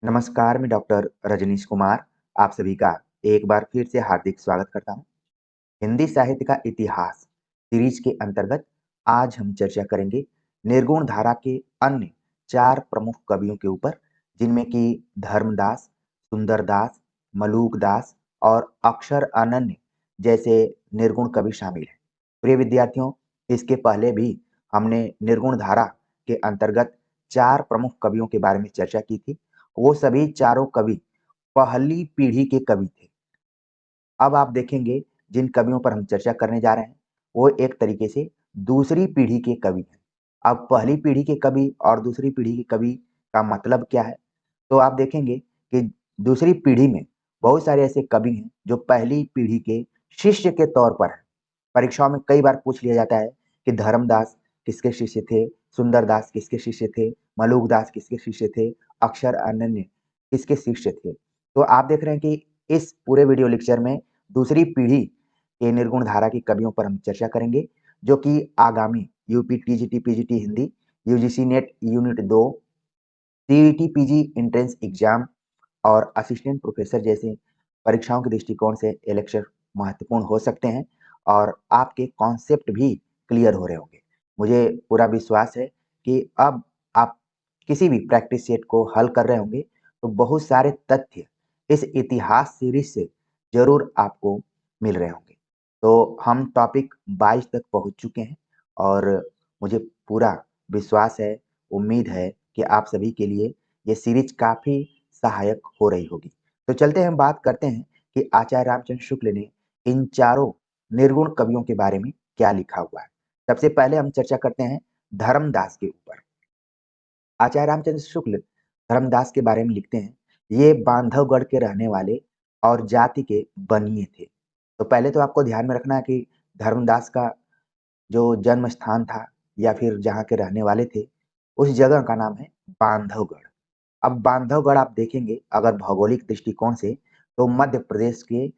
नमस्कार, मैं डॉक्टर रजनीश कुमार आप सभी का एक बार फिर से हार्दिक स्वागत करता हूँ। हिंदी साहित्य का इतिहास सीरीज के अंतर्गत आज हम चर्चा करेंगे निर्गुण धारा के अन्य 4 प्रमुख कवियों के ऊपर, जिनमें कि धर्मदास, सुंदरदास, मलूकदास और अक्षर अनन्य जैसे निर्गुण कवि शामिल हैं। प्रिय विद्यार्थियों, इसके पहले भी हमने निर्गुण धारा के अंतर्गत 4 प्रमुख कवियों के बारे में चर्चा की थी। वो सभी चारों कवि पहली पीढ़ी के कवि थे। अब आप देखेंगे जिन कवियों पर हम चर्चा करने जा रहे हैं, वो एक तरीके से दूसरी पीढ़ी के कवि हैं। अब पहली पीढ़ी के कवि और दूसरी पीढ़ी के कवि का मतलब क्या है? तो आप देखेंगे कि दूसरी पीढ़ी में बहुत सारे ऐसे कवि हैं जो पहली पीढ़ी के शिष्य के तौर पर हैं। परीक्षाओं में कई बार पूछ लिया जाता है कि धर्मदास किसके शिष्य थे, सुंदरदास किसके शिष्य थे, मलूकदास किसके शिष्य थे, अक्षर अनन्य किसके शिष्य थे। तो आप देख रहे हैं कि इस पूरे वीडियो लेक्चर में दूसरी पीढ़ी के निर्गुण धारा की कवियों पर हम चर्चा करेंगे, जो कि आगामी UP TGT PGT Hindi, UGC net unit 2, CET PG entrance exam और असिस्टेंट प्रोफेसर जैसे परीक्षाओं के दृष्टिकोण से ये लेक्चर महत्वपूर्ण हो सकते हैं और आपके कॉन्सेप्ट भी क्लियर हो रहे होंगे। मुझे पूरा विश्वास है कि अब आप किसी भी प्रैक्टिस सेट को हल कर रहे होंगे तो बहुत सारे तथ्य इस इतिहास सीरीज से जरूर आपको मिल रहे होंगे। तो हम टॉपिक 22 तक पहुंच चुके हैं और मुझे पूरा विश्वास है, उम्मीद है कि आप सभी के लिए ये सीरीज काफी सहायक हो रही होगी। तो चलते हैं, हम बात करते हैं कि आचार्य रामचंद्र शुक्ल ने इन चारों निर्गुण कवियों के बारे में क्या लिखा हुआ है। सबसे पहले हम चर्चा करते हैं धर्मदास के ऊपर। आचार्य रामचंद्र शुक्ल धर्मदास के बारे में लिखते हैं, ये बांधवगढ़ के रहने वाले और जाति के बनिए थे। तो पहले तो आपको ध्यान में रखना है कि धर्मदास का जो जन्म स्थान था या फिर जहाँ के रहने वाले थे, उस जगह का नाम है बांधवगढ़। अब बांधवगढ़ आप देखेंगे अगर भौगोलिक दृष्टिकोण से, तो मध्य प्रदेश के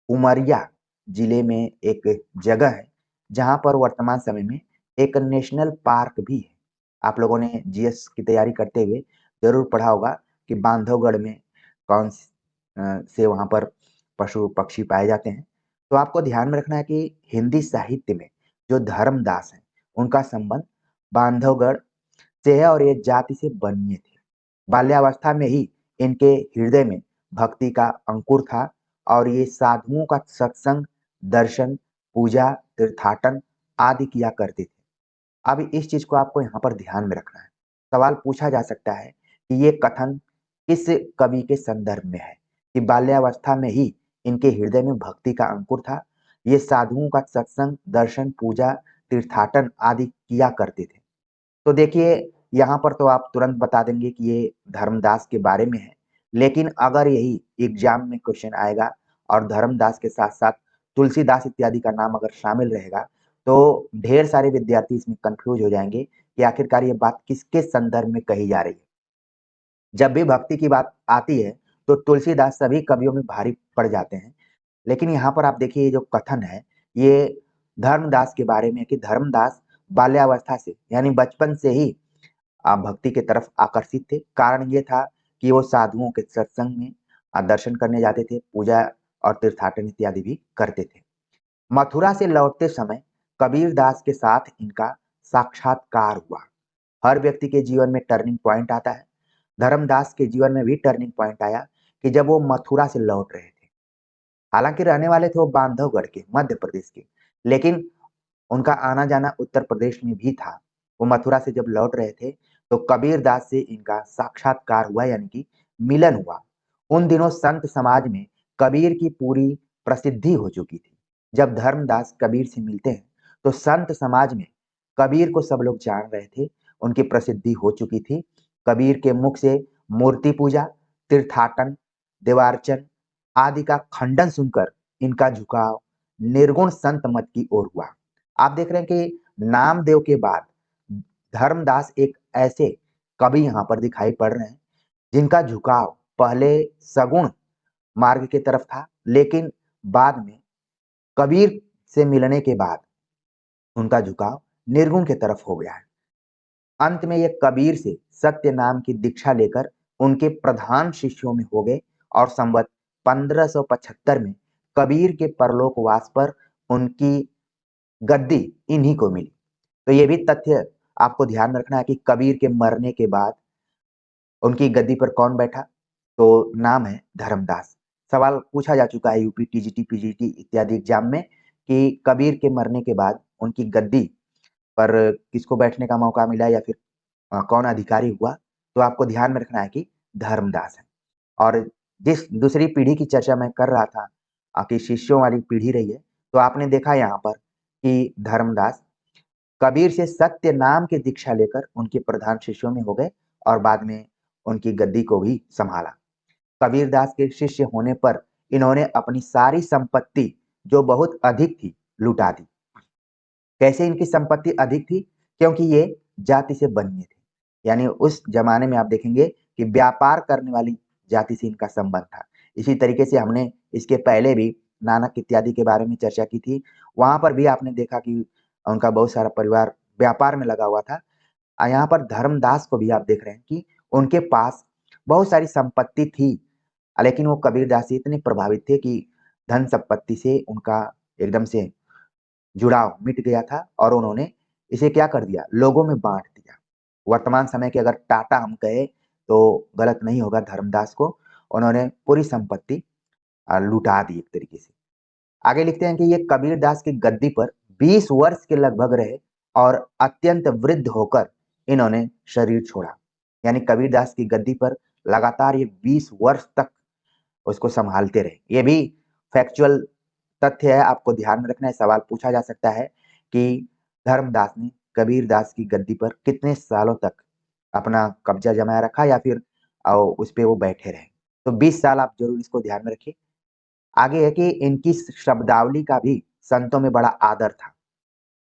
उमरिया जिले में एक जगह है, जहां पर वर्तमान समय में एक नेशनल पार्क भी है। आप लोगों ने जीएस की तैयारी करते हुए जरूर पढ़ा होगा कि बांधवगढ़ में से वहां पर पशु पक्षी पाए जाते हैं। तो आपको ध्यान में रखना है कि हिंदी साहित्य में जो धर्मदास हैं, उनका संबंध बांधवगढ़ से है और ये जाति से बनिए थे। बाल्यावस्था में ही इनके हृदय में भक्ति का अंकुर था और ये साधुओं का सत्संग, दर्शन, पूजा, तीर्थाटन आदि किया करते थे। अब इस चीज को आपको यहाँ पर ध्यान में रखना है। सवाल पूछा जा सकता है कि ये कथन किस कवि के संदर्भ में है कि बाल्यावस्था में ही इनके हृदय में भक्ति का अंकुर था, ये साधुओं का सत्संग, दर्शन, पूजा, तीर्थाटन आदि किया करते थे। तो देखिए, यहाँ पर तो आप तुरंत बता देंगे कि ये धर्मदास के बारे में है, लेकिन अगर यही एग्जाम में क्वेश्चन आएगा और धर्मदास के साथ साथ तुलसीदास इत्यादि का नाम अगर शामिल रहेगा, तो ढेर सारे विद्यार्थी इसमें कंफ्यूज हो जाएंगे कि आखिरकार ये बात किसके संदर्भ में कही जा रही है। जब भी भक्ति की बात आती है तो तुलसीदास सभी कवियों में भारी पड़ जाते हैं, लेकिन यहाँ पर आप देखिए ये जो कथन है, ये धर्मदास के बारे में है कि धर्मदास बाल्यावस्था से यानी बचपन से ही भक्ति की तरफ आकर्षित थे। कारण ये था कि वो साधुओं के सत्संग में दर्शन करने जाते थे, पूजा और तीर्थाटन इत्यादि भी करते थे। मथुरा से लौटते समय कबीरदास के साथ इनका साक्षात्कार हुआ। हर व्यक्ति के जीवन में टर्निंग पॉइंट आता है। धर्मदास के जीवन में भी टर्निंग पॉइंट आया कि जब वो मथुरा से लौट रहे थे। हालांकि रहने वाले थे वो बांधवगढ़ के, मध्य प्रदेश के, लेकिन उनका आना जाना उत्तर प्रदेश में भी था। वो मथुरा से जब लौट रहे थे तो कबीरदास से इनका साक्षात्कार हुआ, यानी कि मिलन हुआ। उन दिनों संत समाज में कबीर की पूरी प्रसिद्धि हो चुकी थी। जब धर्मदास कबीर से मिलते हैं तो संत समाज में कबीर को सब लोग जान रहे थे, उनकी प्रसिद्धि हो चुकी थी। कबीर के मुख से मूर्ति पूजा, तीर्थाटन, देवार्चन आदि का खंडन सुनकर इनका झुकाव निर्गुण संत मत की ओर हुआ। आप देख रहे हैं कि नामदेव के बाद धर्मदास एक ऐसे कवि यहाँ पर दिखाई पड़ रहे हैं जिनका झुकाव पहले सगुण मार्ग की तरफ था, लेकिन बाद में कबीर से मिलने के बाद उनका झुकाव निर्गुण की तरफ हो गया है। अंत में ये कबीर से सत्य नाम की दीक्षा लेकर उनके प्रधान शिष्यों में हो गए और संवत 1575 में कबीर के परलोकवास पर उनकी गद्दी इन्हीं को मिली। तो ये भी तथ्य आपको ध्यान रखना है कि कबीर के मरने के बाद उनकी गद्दी पर कौन बैठा? तो नाम है धर्मदास। सवाल पूछा जा चुका है यूपी, टीजीटी, पीजीटी इत्यादि एग्जाम में कि कबीर के मरने के बाद उनकी गद्दी पर किसको बैठने का मौका मिला या फिर कौन अधिकारी हुआ? तो आपको ध्यान में रखना है कि धर्मदास है। और जिस दूसरी पीढ़ी की चर्चा मैं कर रहा था कि शिष्यों वाली पीढ़ी रही है, तो आपने देखा यहाँ पर कि धर्मदास कबीर से सत्य नाम की दीक्षा लेकर उनके प्रधान शिष्यों में हो गए और बाद में उनकी गद्दी को भी संभाला। कबीरदास के शिष्य होने पर इन्होंने अपनी सारी संपत्ति जो बहुत अधिक थी लुटा दी। कैसे इनकी संपत्ति अधिक थी? क्योंकि ये जाति से बनिए थे। यानी उस जमाने में आप देखेंगे कि व्यापार करने वाली जाति से इनका संबंध था। इसी तरीके से हमने इसके पहले भी नानक इत्यादि के बारे में चर्चा की थी। वहां पर भी आपने देखा कि उनका बहुत सारा परिवार व्यापार में लगा हुआ था। यहाँ पर धर्मदास को भी आप देख रहे हैं कि उनके पास बहुत सारी संपत्ति थी, लेकिन वो कबीरदास से इतने प्रभावित थे कि धन संपत्ति से उनका एकदम से जुड़ाव मिट गया था और उन्होंने इसे क्या कर दिया? लोगों में बांट दिया। वर्तमान समय के अगर टाटा हम कहें तो गलत नहीं होगा धर्मदास को। उन्होंने पूरी संपत्ति लुटा दी एक तरीके से। आगे लिखते हैं कि ये कबीरदास की गद्दी पर 20 वर्ष के लगभग रहे और अत्यंत वृद्ध होकर इन्होंने शरीर छोड़ा। यानी कबीरदास की गद्दी पर लगातार ये 20 वर्ष तक उसको संभालते रहे। ये भी फैक्चुअल तथ्य है, आपको ध्यान में रखना है। सवाल पूछा जा सकता है कि धर्मदास ने कबीरदास की गद्दी पर कितने सालों तक अपना कब्जा जमाया रखा या फिर उस पे वो बैठे रहे। तो 20 साल आप जरूर इसको ध्यान में रखिए। आगे है कि इनकी शब्दावली का भी संतों में बड़ा आदर था।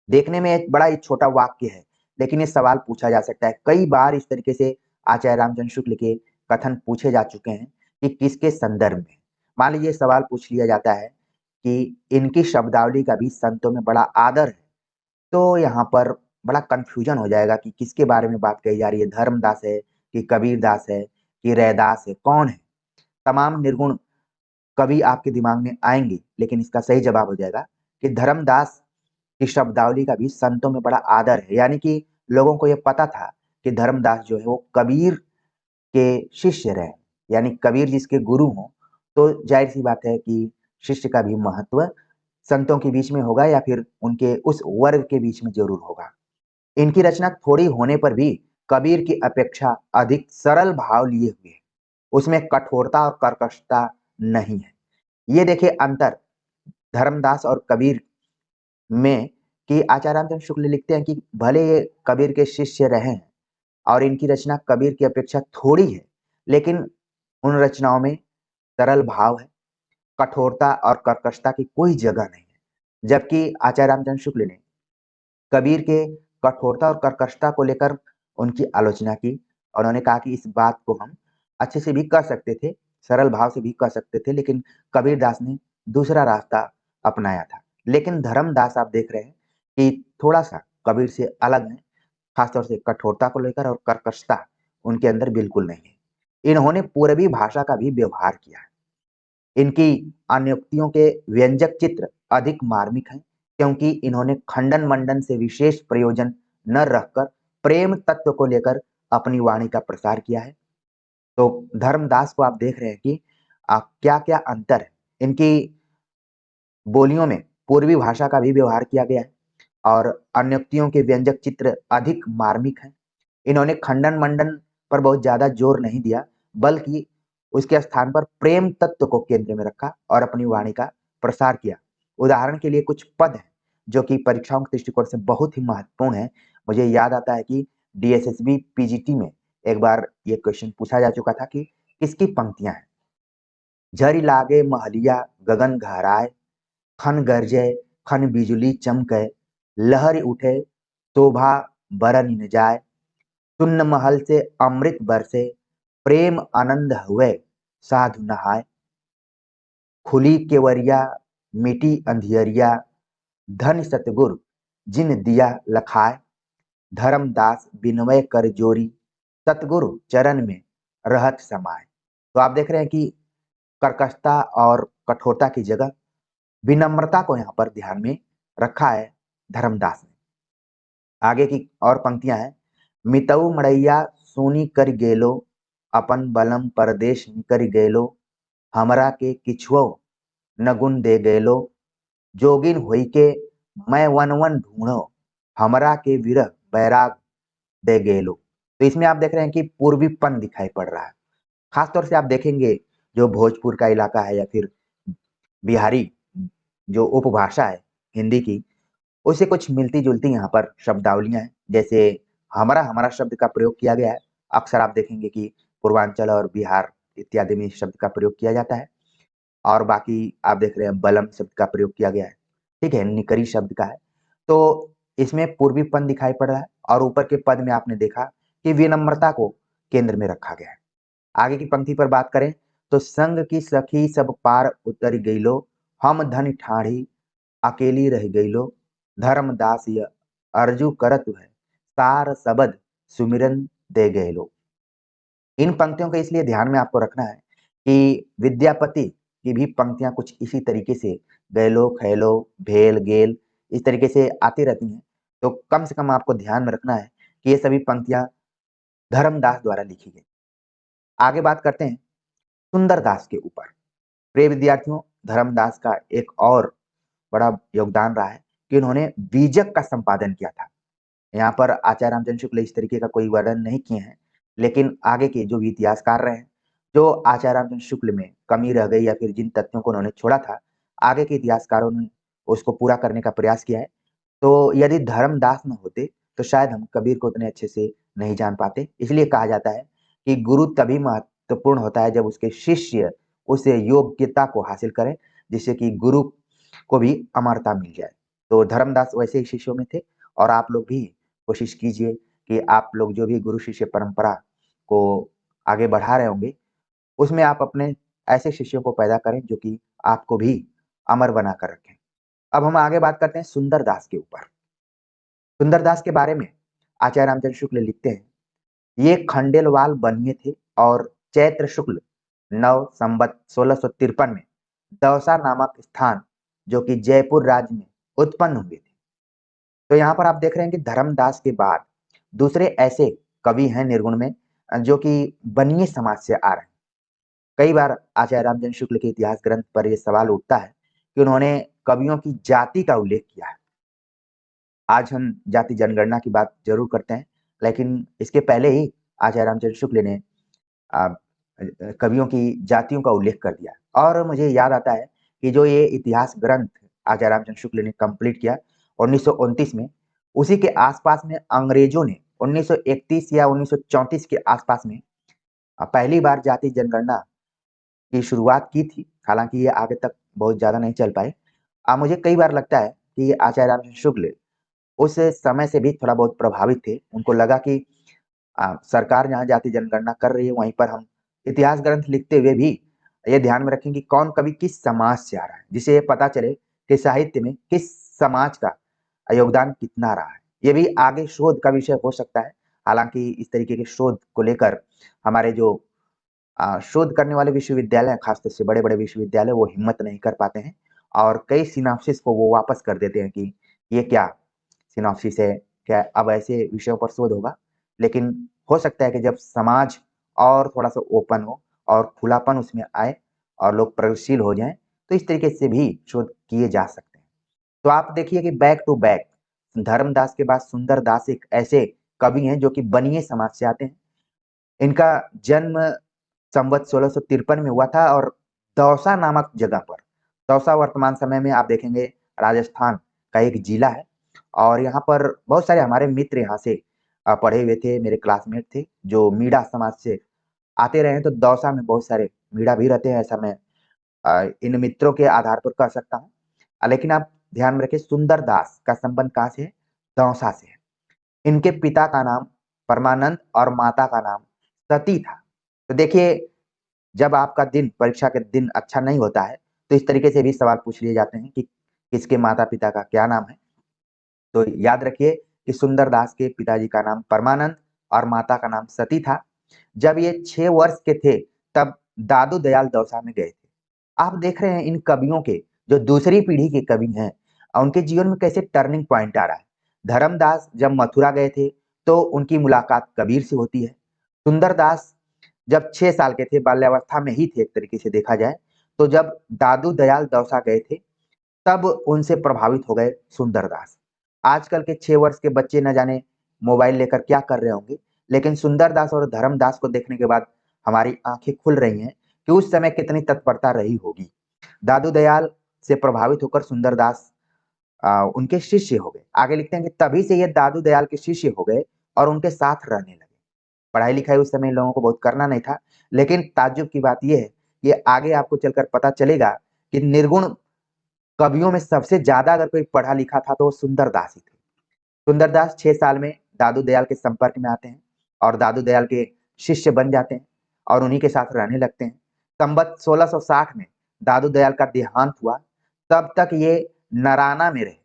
देखने में एक बड़ा ही छोटा वाक्य है, लेकिन ये सवाल पूछा जा सकता है। कई बार इस तरीके से आचार्य रामचंद्र शुक्ल के कथन पूछे जा चुके हैं कि किसके संदर्भ में। मान लीजिए सवाल पूछ लिया जाता है कि इनकी शब्दावली का भी संतों में बड़ा आदर है, तो यहाँ पर बड़ा कंफ्यूजन हो जाएगा कि किसके बारे में बात कही जा रही है, धर्मदास है कि कबीरदास है कि रैदास है, कौन है? तमाम निर्गुण कवि आपके दिमाग में आएंगे, लेकिन इसका सही जवाब हो जाएगा कि धर्मदास की शब्दावली का भी संतों में बड़ा आदर है। यानी कि लोगों को यह पता था कि धर्मदास जो है वो कबीर के शिष्य रहे। यानी कबीर जिसके गुरु हों, तो जाहिर सी बात है कि शिष्य का भी महत्व संतों के बीच में होगा या फिर उनके उस वर्ग के बीच में जरूर होगा। इनकी रचना थोड़ी होने पर भी कबीर की अपेक्षा अधिक सरल भाव लिए हुए है। उसमें कठोरता और कर्कशता नहीं है। ये देखिए अंतर धर्मदास और कबीर में कि आचार्य रामचंद्र शुक्ल लिखते हैं कि भले ये कबीर के शिष्य रहे हैं और इनकी रचना कबीर की अपेक्षा थोड़ी है, लेकिन उन रचनाओं में सरल भाव है, कठोरता और कर्कशता की कोई जगह नहीं है। जबकि आचार्य रामचंद्र शुक्ल ने कबीर के कठोरता और कर्कशता को लेकर उनकी आलोचना की। उन्होंने कहा कि इस बात को हम अच्छे से भी कर सकते थे, सरल भाव से भी कर सकते थे, लेकिन कबीरदास ने दूसरा रास्ता अपनाया था। लेकिन धर्मदास आप देख रहे हैं कि थोड़ा सा कबीर से अलग है, खासतौर से कठोरता को लेकर, और कर्कशता उनके अंदर बिल्कुल नहीं है। इन्होंने पूर्वी भाषा का भी व्यवहार किया है। इनकी अनुक्तियों के व्यंजक चित्र अधिक मार्मिक हैं, क्योंकि इन्होंने खंडन मंडन से विशेष प्रयोजन न रखकर प्रेम तत्व को लेकर अपनी वाणी का प्रसार किया है। तो धर्मदास को आप देख रहे हैं कि क्या क्या अंतर है। इनकी बोलियों में पूर्वी भाषा का भी व्यवहार किया गया है और अनुक्तियों के व्यंजक चित्र अधिक मार्मिक हैं। इन्होंने खंडन मंडन पर बहुत ज्यादा जोर नहीं दिया, बल्कि उसके स्थान पर प्रेम तत्व को केंद्र में रखा और अपनी वाणी का प्रसार किया। उदाहरण के लिए कुछ पद हैं जो कि परीक्षाओं के दृष्टिकोण से बहुत ही महत्वपूर्ण है। मुझे याद आता है कि डीएसएसबी पीजीटी में एक बार ये क्वेश्चन पूछा जा चुका था कि किसकी पंक्तियां हैं। झरि लागे महलिया गगन गहराए, खन गरजे खन बिजुली चमके, लहर उठे शोभा बरन न जाए, सुन्न महल से अमृत बरसे, प्रेम आनंद हुए साधु नहाय, खुली केवरिया मिटी अंधियरिया, धन सतगुर जिन दिया लखाए, धर्मदास बिनवय कर जोरी, सतगुरु चरण में रहत समाए। तो आप देख रहे हैं कि कर्कशता और कठोरता की जगह विनम्रता को यहाँ पर ध्यान में रखा है धर्मदास ने। आगे की और पंक्तियां हैं। मितऊ मड़ैया सोनी कर गेलो, अपन बलम परदेश निकर गेलो, हमरा के किछुओ न गुण दे गेलो, जोगिन होई के मैं वन वन ढूंढो, हमरा के विरह बैराग दे गेलो। तो इसमें आप देख रहे हैं कि पूर्वीपन दिखाई पड़ रहा है। खासतौर से आप देखेंगे जो भोजपुर का इलाका है या फिर बिहारी जो उपभाषा है हिंदी की, उससे कुछ मिलती-जुलती यहाँ पर शब्दावलियाँ हैं। जैसे हमारा हमारा शब्द का प्रयोग किया गया है। अक्सर आप देखेंगे कि पूर्वांचल और बिहार इत्यादि में इस शब्द का प्रयोग किया जाता है। और बाकी आप देख रहे हैं बलम शब्द का प्रयोग किया गया है। ठीक है, निकरी शब्द का है। तो इसमें पूर्वीपन दिखाई पड़ रहा है और ऊपर के पद में आपने देखा कि विनम्रता को केंद्र में रखा गया है। आगे की पंक्ति पर बात करें तो संग की सखी सब पार उतर गइलो, हम धन ठाढ़ी अकेली रह गइलो, धर्मदास य अर्जू करत है, सार सबद सुमिरन दे गइलो। इन पंक्तियों को इसलिए ध्यान में आपको रखना है कि विद्यापति की भी पंक्तियां कुछ इसी तरीके से गैलो, खैलो, भेल, गेल इस तरीके से आती रहती हैं। तो कम से कम आपको ध्यान में रखना है कि ये सभी पंक्तियां धर्मदास द्वारा लिखी गई। आगे बात करते हैं सुंदरदास के ऊपर। प्रिय विद्यार्थियों, धर्मदास का एक और बड़ा योगदान रहा है कि उन्होंने बीजक का संपादन किया था। यहाँ पर आचार्य रामचंद्र शुक्ल इस तरीके का कोई वर्णन नहीं किए हैं, लेकिन आगे के जो भी इतिहासकार रहे हैं, जो आचार्य रामचंद्र शुक्ल में कमी रह गई या फिर जिन तथ्यों को उन्होंने छोड़ा था, आगे के इतिहासकारों ने उसको पूरा करने का प्रयास किया है। तो यदि धर्मदास न होते, तो शायद हम कबीर को उतने अच्छे से नहीं जान पाते। इसलिए कहा जाता है कि गुरु तभी महत्वपूर्ण होता है जब उसके शिष्य उस योग्यता को हासिल करें, जिससे कि गुरु को भी अमरता मिल जाए। तो धर्मदास वैसे ही शिष्यों में थे और आप लोग भी कोशिश कीजिए कि आप लोग जो भी गुरु शिष्य परंपरा को आगे बढ़ा रहे होंगे, उसमें आप अपने ऐसे शिष्यों को पैदा करें जो कि आपको भी अमर बना कर रखें। अब हम आगे बात करते हैं सुंदरदास के ऊपर। सुंदरदास के बारे में आचार्य रामचंद्र शुक्ल लिखते हैं, ये खंडेलवाल बनिए थे और चैत्र शुक्ल नव संवत 1653 में दौसा नामक स्थान जो कि जयपुर राज्य में उत्पन्न हुए थे। तो यहाँ पर आप देख रहे हैं कि धर्मदास के बाद दूसरे ऐसे कवि हैं निर्गुण में जो कि बनिए समाज से आ रहे हैं। कई बार आचार्य रामचंद्र शुक्ल के इतिहास ग्रंथ पर यह सवाल उठता है कि उन्होंने कवियों की जाति का उल्लेख किया है। आज हम जाति जनगणना की बात जरूर करते हैं, लेकिन इसके पहले ही आचार्य रामचंद्र शुक्ल ने अ, कवियों की जातियों का उल्लेख कर दिया। और मुझे याद आता है कि जो ये इतिहास ग्रंथ आचार्य रामचंद्र शुक्ल ने कंप्लीट किया 1929 में, उसी के आसपास में अंग्रेजों ने 1931 या 1934 के आसपास में पहली बार जाति जनगणना की शुरुआत की थी। हालांकि ये आगे तक बहुत ज्यादा नहीं चल पाई। मुझे कई बार लगता है कि आचार्य रामचंद्र शुक्ल उस समय से भी थोड़ा बहुत प्रभावित थे। उनको लगा कि सरकार जहाँ जाति जनगणना कर रही है वहीं पर हम इतिहास ग्रंथ लिखते हुए भी ये ध्यान में रखें कि कौन कवि किस समाज से आ रहा है, जिससे ये पता चले कि साहित्य में किस समाज का योगदान कितना रहा है। ये भी आगे शोध का विषय हो सकता है। हालांकि इस तरीके के शोध को लेकर हमारे जो शोध करने वाले विश्वविद्यालय हैं, खासतौर से बड़े-बड़े विश्वविद्यालय, वो हिम्मत नहीं कर पाते हैं और कई सिनॉप्सिस को वो वापस कर देते हैं कि ये क्या सिनॉप्सिस है, क्या अब ऐसे विषयों पर शोध होगा? लेकिन हो सकता है कि जब समाज और थोड़ा-सा ओपन हो और खुलापन उसमें आए और लोग प्रगतिशील हो जाएँ, तो इस तरीके से भी शोध किए जा सकते हैं। तो आप देखिए कि बैक टू बैक धर्मदास के बाद सुंदरदास एक ऐसे कवि हैं जो कि बनिए समाज से आते हैं। इनका जन्म संवत 1653 में हुआ था और दौसा नामक जगह पर, दौसा वर्तमान समय में आप देखेंगे राजस्थान का एक जिला है और यहाँ पर बहुत सारे हमारे मित्र यहाँ से पढ़े हुए थे, मेरे क्लासमेट थे जो मीणा समाज से आते रहे हैं। तो दौसा में बहुत सारे मीणा भी रहते हैं, ऐसा मैं इन मित्रों के आधार पर कह सकता हूँ। लेकिन आप ध्यान में रखिए सुंदरदास का संबंध कहाँ से है? दौसा से है। इनके पिता का नाम परमानंद और माता का नाम सती था। तो देखिए जब आपका दिन परीक्षा के दिन अच्छा नहीं होता है, तो इस तरीके से भी सवाल पूछ लिए जाते हैं कि किसके माता-पिता का क्या नाम है? तो याद रखिए कि सुंदरदास के पिताजी का नाम परमानंद और माता का नाम सती था, जब ये 6 वर्ष के थे, तब दादू दयाल दौसा में गए थे। आप देख रहे हैं इन कवियों के, जो दूसरी पीढ़ी के कवि हैं, उनके जीवन में कैसे टर्निंग पॉइंट आ रहा है। धर्मदास जब मथुरा गए थे, तो उनकी मुलाकात कबीर से होती है। सुंदरदास जब 6 साल के थे, बाल्यावस्था में ही थे एक तरीके से देखा जाए, तो जब दादू दयाल दौसा गए थे, तब उनसे प्रभावित हो गए सुंदरदास। आजकल के 6 वर्ष के बच्चे न जाने मोबाइल लेकर क्या कर रहे होंगे, लेकिन सुंदरदास और धर्मदास को देखने के बाद हमारी आंखें खुल रही हैं कि उस समय कितनी तत्परता रही होगी। दादू दयाल से प्रभावित होकर सुंदरदास उनके शिष्य हो गए। आगे लिखते हैं कि तभी से ये दादू दयाल के शिष्य हो गए और उनके साथ रहने लगे। पढ़ाई लिखाई उस समय इन लोगों को बहुत करना नहीं था, लेकिन ताज्जुब की बात यह है कि आगे आपको चलकर पता चलेगा कि निर्गुण कवियों में सबसे ज्यादा अगर कोई पढ़ा लिखा था तो वो सुंदरदास ही थे। सुंदरदास 6 साल में दादू दयाल के संपर्क में आते हैं और दादू दयाल के शिष्य बन जाते हैं और उन्हीं के साथ रहने लगते हैं। संवत 1660 में दादू दयाल का देहांत हुआ। तब तक ये नराना में रहे।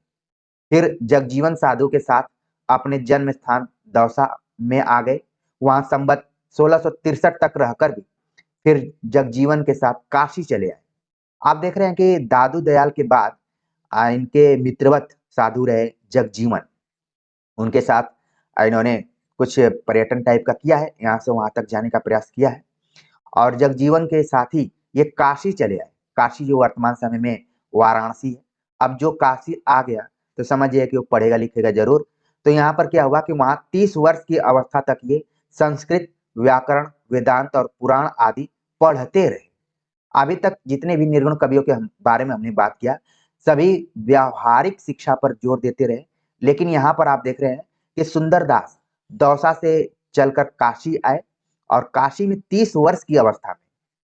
फिर जगजीवन साधु के साथ अपने जन्म स्थान दौसा में आ गए। वहां संवत 1663 तक रहकर भी फिर जगजीवन के साथ काशी चले आए। आप देख रहे हैं कि दादू दयाल के बाद इनके मित्रवत साधु रहे जगजीवन। उनके साथ इन्होंने कुछ पर्यटन टाइप का किया है, यहाँ से वहां तक जाने का प्रयास किया है और जगजीवन के साथ ही ये काशी चले आए। काशी जो वर्तमान समय में वाराणसी है। अब जो काशी आ गया तो समझिए कि वो पढ़ेगा लिखेगा जरूर। तो यहाँ पर क्या हुआ कि वहां 30 वर्ष की अवस्था तक ये संस्कृत, व्याकरण, वेदांत और पुराण आदि पढ़ते रहे। अभी तक जितने भी निर्गुण कवियों के बारे में हमने बात किया, सभी व्यावहारिक शिक्षा पर जोर देते रहे। लेकिन यहाँ पर आप देख रहे हैं कि सुंदरदास दौसा से चलकर काशी आए और काशी में 30 वर्ष की अवस्था में,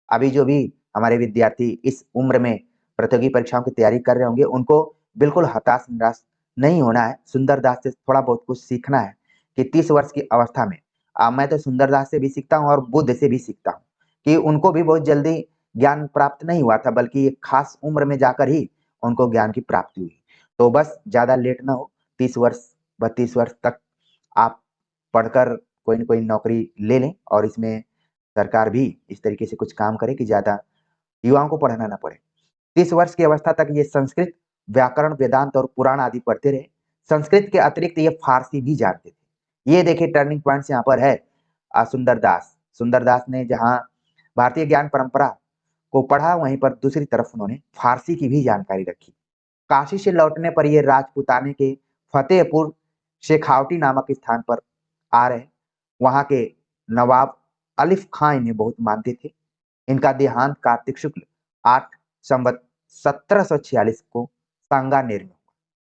अभी जो भी हमारे विद्यार्थी इस उम्र में प्रतियोगी परीक्षाओं की तैयारी कर रहे होंगे, उनको बिल्कुल हताश निराश नहीं होना है। सुंदरदास से थोड़ा बहुत कुछ सीखना है कि 30 वर्ष की अवस्था में मैं तो सुंदरदास से भी सीखता हूँ और बुद्ध से भी सीखता हूँ कि उनको भी बहुत जल्दी ज्ञान प्राप्त नहीं हुआ था, बल्कि एक खास उम्र में जाकर ही उनको ज्ञान की प्राप्ति हुई। तो बस ज्यादा लेट ना हो, 30 वर्ष 32 वर्ष तक आप पढ़कर कोई न कोई नौकरी ले लें और इसमें सरकार भी इस तरीके से कुछ काम करे कि ज्यादा युवाओं को पढ़ना ना पड़े। 30 वर्ष की अवस्था तक ये संस्कृत, व्याकरण, वेदांत और पुराण आदि पढ़ते रहे। संस्कृत के अतिरिक्त ये फारसी भी जानते थे। ये देखिए टर्निंग पॉइंट यहाँ पर है। सुंदरदास सुंदरदास ने जहाँ भारतीय ज्ञान परंपरा को पढ़ा, वहीं पर दूसरी तरफ उन्होंने फारसी की भी जानकारी रखी। काशी से लौटने पर ये राजपूताने के फतेहपुर शेखावटी नामक स्थान पर आ रहे। वहां के नवाब अलिफ खां इन्हें बहुत मानते थे। इनका देहांत कार्तिक शुक्ल 8 संवत 1746 को सांगानेर में हुआ।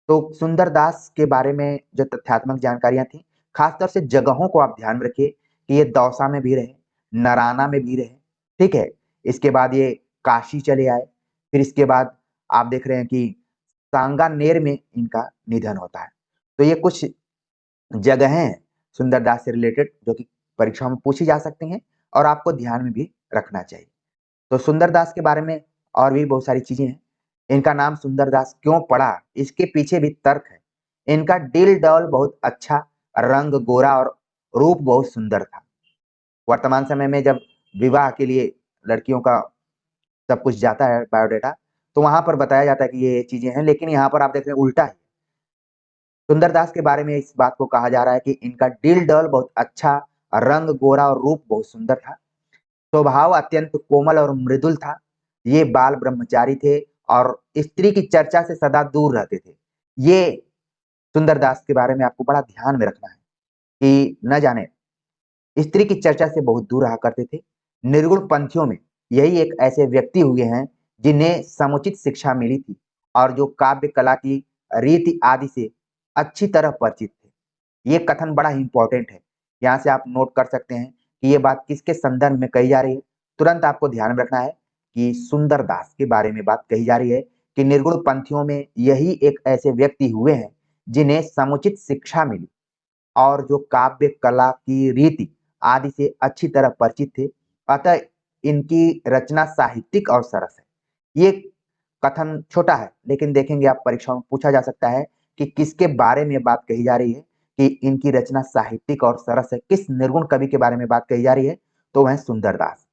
तो सुंदरदास के बारे में जो तथ्यात्मक जानकारियां थी, खासतौर से जगहों को आप ध्यान में रखिए कि ये दौसा में भी रहे, नराना में भी रहे, ठीक है। इसके बाद ये काशी चले आए। फिर इसके बाद आप देख रहे हैं कि सांगानेर में इनका निधन होता है। तो ये कुछ जगहें हैं सुंदरदास से रिलेटेड जो कि परीक्षाओं में पूछी जा सकती हैं और आपको ध्यान में भी रखना चाहिए। तो सुंदरदास के बारे में और भी बहुत सारी चीजें हैं। इनका नाम सुंदरदास क्यों पड़ा, इसके पीछे भी तर्क है। इनका दिल डौल बहुत अच्छा, रंग गोरा और रूप बहुत सुंदर था। वर्तमान समय में जब विवाह के लिए लड़कियों का सब कुछ जाता है बायोडाटा, तो वहां पर बताया जाता है कि ये चीजें हैं, लेकिन यहाँ पर आप देख रहे हैं उल्टा है। सुंदरदास के बारे में इस बात को कहा जा रहा है कि इनका दिल डौल बहुत अच्छा, रंग गोरा और रूप बहुत सुंदर था। स्वभाव अत्यंत कोमल और मृदुल था। ये बाल ब्रह्मचारी थे और स्त्री की चर्चा से सदा दूर रहते थे। ये सुंदरदास के बारे में आपको बड़ा ध्यान में रखना है कि न जाने स्त्री की चर्चा से बहुत दूर रहा करते थे। निर्गुण पंथियों में यही एक ऐसे व्यक्ति हुए हैं जिन्हें समुचित शिक्षा मिली थी और जो काव्य कला की रीति आदि से अच्छी तरह परिचित थे। ये कथन बड़ा ही इंपॉर्टेंट है। यहाँ से आप नोट कर सकते हैं कि ये बात किसके संदर्भ में कही जा रही है। तुरंत आपको ध्यान में रखना है कि सुंदरदास के बारे में बात कही जा रही है कि निर्गुण पंथियों में यही एक ऐसे व्यक्ति हुए हैं जिन्हें समुचित शिक्षा मिली और जो काव्य कला की रीति आदि से अच्छी तरह परिचित थे। अतः इनकी रचना साहित्यिक और सरस है। ये कथन छोटा है, लेकिन देखेंगे आप परीक्षाओं में पूछा जा सकता है कि किसके बारे में बात कही जा रही है कि इनकी रचना साहित्यिक और सरस है, किस निर्गुण कवि के बारे में बात कही जा रही है। तो वह सुंदरदास।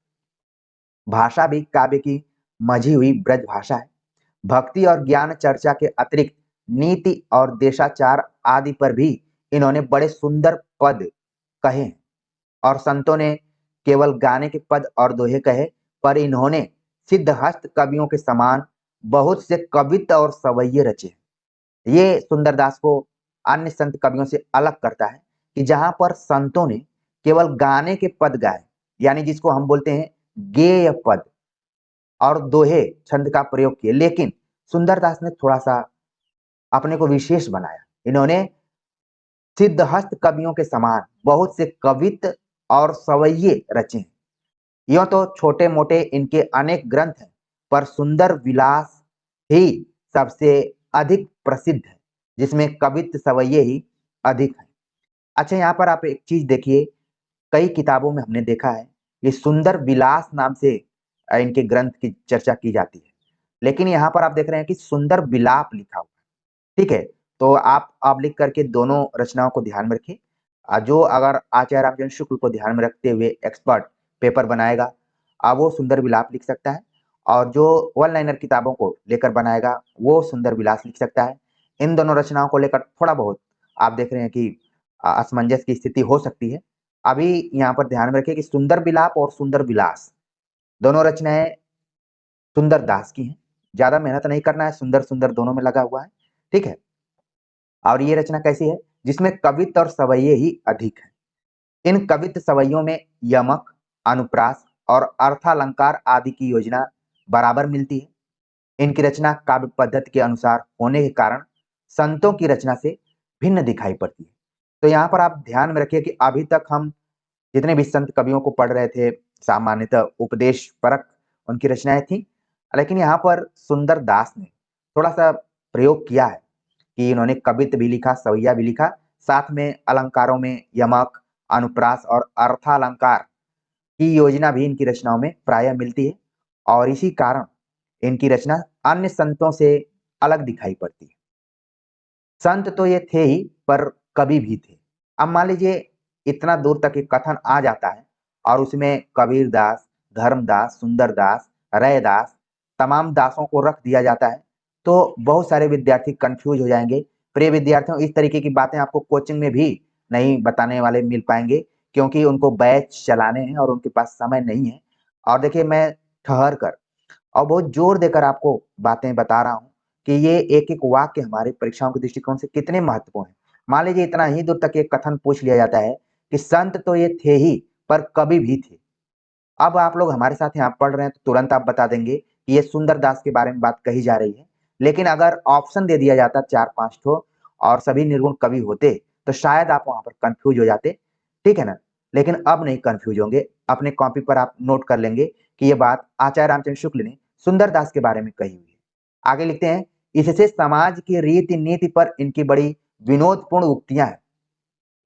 भाषा भी काव्य की मझी हुई ब्रज भाषा है। भक्ति और ज्ञान चर्चा के अतिरिक्त नीति और देशाचार आदि पर भी इन्होंने बड़े सुंदर पद कहे हैं। और संतों ने केवल गाने के पद और दोहे कहे, पर इन्होंने सिद्धहस्त कवियों के समान बहुत से कवित्त और सवैये रचे। ये सुंदरदास को अन्य संत कवियों से अलग करता है कि जहां पर संतों ने केवल गाने के पद गाए, यानी जिसको हम बोलते हैं गेय पद, और दोहे छंद का प्रयोग किए, लेकिन सुंदरदास ने थोड़ा सा अपने को विशेष बनाया। इन्होंने सिद्धहस्त कवियों के समान बहुत से कवित्त और सवैये रचे हैं। यूं तो छोटे मोटे इनके अनेक ग्रंथ हैं, पर सुंदर विलास ही सबसे अधिक प्रसिद्ध है, जिसमें कवित्त सवैये ही अधिक है। अच्छा, यहाँ पर आप एक चीज देखिए, कई किताबों में हमने देखा है ये सुंदर विलास नाम से इनके ग्रंथ की चर्चा की जाती है, लेकिन यहाँ पर आप देख रहे हैं कि सुंदर विलाप लिखा हुआ है। ठीक है, तो आप लिख करके दोनों रचनाओं को ध्यान में रखिए। जो अगर आचार्य रामचंद्र शुक्ल को ध्यान में रखते हुए एक्सपर्ट पेपर बनाएगा, वो सुंदर विलाप लिख सकता है, और जो वन लाइनर किताबों को लेकर बनाएगा वो सुंदर विलास लिख सकता है। इन दोनों रचनाओं को लेकर थोड़ा बहुत आप देख रहे हैं कि असमंजस की स्थिति हो सकती है। अभी यहाँ पर ध्यान में रखिए कि सुंदर विलाप और सुंदर विलास दोनों रचनाएं सुंदर दास की हैं। ज्यादा मेहनत नहीं करना है, सुंदर सुंदर दोनों में लगा हुआ है। ठीक है, और ये रचना कैसी है, जिसमें कवित्त और सवैये ही अधिक है। इन कवित्त सवैयों में यमक, अनुप्रास और अर्थालंकार आदि की योजना बराबर मिलती है। इनकी रचना काव्य पद्धति के अनुसार होने के कारण संतों की रचना से भिन्न दिखाई पड़ती है। तो यहाँ पर आप ध्यान में रखिए कि अभी तक हम जितने भी संत कवियों को पढ़ रहे थे, सामान्यतः उपदेश परक उनकी रचनाएं थी, लेकिन यहाँ पर सुंदर दास ने थोड़ा सा प्रयोग किया है कि इन्होंने कवित्त भी लिखा, सवैया भी लिखा, साथ में अलंकारों में यमक, अनुप्रास और अर्थालंकार की योजना भी इनकी रचनाओं में प्रायः मिलती है, और इसी कारण इनकी रचना अन्य संतों से अलग दिखाई पड़ती है। संत तो ये थे ही, पर कवि भी थे। अब मान लीजिए इतना दूर तक एक कथन आ जाता है और उसमें कबीर दास, धर्मदास, सुंदरदास, रैदास, तमाम दासों को रख दिया जाता है, तो बहुत सारे विद्यार्थी कंफ्यूज हो जाएंगे। प्रिय विद्यार्थियों, इस तरीके की बातें आपको कोचिंग में भी नहीं बताने वाले मिल पाएंगे, क्योंकि उनको बैच चलाने हैं और उनके पास समय नहीं है। और देखिए, मैं ठहर कर और बहुत जोर देकर आपको बातें बता रहा हूँ कि ये एक-एक वाक्य हमारी परीक्षाओं के दृष्टिकोण से कितने महत्वपूर्ण हैं। मान लीजिए इतना ही दूर तक एक कथन पूछ लिया जाता है कि संत तो ये थे ही, पर कवि भी थे। अब आप लोग हमारे साथ यहाँ पढ़ रहे हैं तो तुरंत आप बता देंगे कि ये सुंदर दास के बारे में बात कही जा रही है। लेकिन अगर ऑप्शन दे दिया जाता 4-5 ठो और सभी निर्गुण कवि होते, तो शायद आप वहाँ पर कन्फ्यूज हो जाते। ठीक है ना? लेकिन अब नहीं कन्फ्यूज होंगे। अपने कॉपी पर आप नोट कर लेंगे कि ये बात आचार्य रामचंद्र शुक्ल ने सुंदर दास के बारे में कही हुई है। आगे लिखते हैं, इससे समाज की रीति नीति पर इनकी बड़ी विनोदपूर्ण उक्तियां हैं।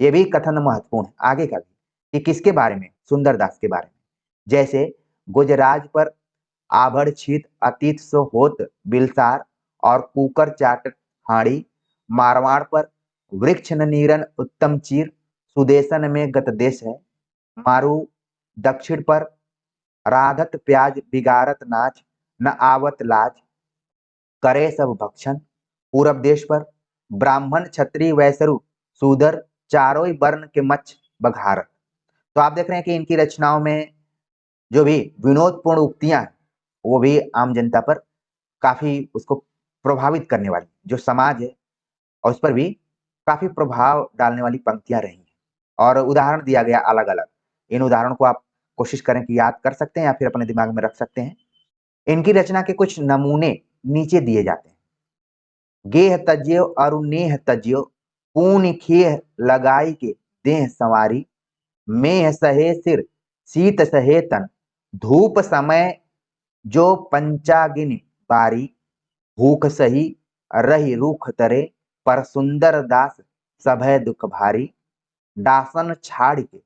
ये भी कथन महत्वपूर्ण है आगे का भी, कि किसके बारे में, सुंदर दास के बारे में। जैसे गुजराज पर आभड़ छीत अतीत सो होत बिलसार और कुकर चाट हाड़ी, मारवाड़ पर वृक्ष न नीरन उत्तम चीर सुदेशन में गत देश है, मारू दक्षिण पर राधत प्याज बिगाड़त नाच न आवत लाज, करे सब भक्षण पूरब देश पर ब्राह्मण क्षत्रिय वैश्यरु शूद्र चारों ही वर्ण के मच्छ बघारत। तो आप देख रहे हैं कि इनकी रचनाओं में जो भी विनोदपूर्ण उक्तियां हैं, वो भी आम जनता पर काफी उसको प्रभावित करने वाली, जो समाज है और उस पर भी काफी प्रभाव डालने वाली पंक्तियां रही हैं, और उदाहरण दिया गया अलग अलग। इन उदाहरणों को आप कोशिश करें कि याद कर सकते हैं या फिर अपने दिमाग में रख सकते हैं। इनकी रचना के कुछ नमूने नीचे दिए जाते हैं। गेह तज्यो अरु नेह तज्यो पून खेह लगाई के देह संवारी, मेह सहे सिर शीत सहे तन धूप समय जो पंचागिन बारी, भूख सही रही रूख तरे पर सुंदर दास सभय दुख भारी, डासन छाड़ के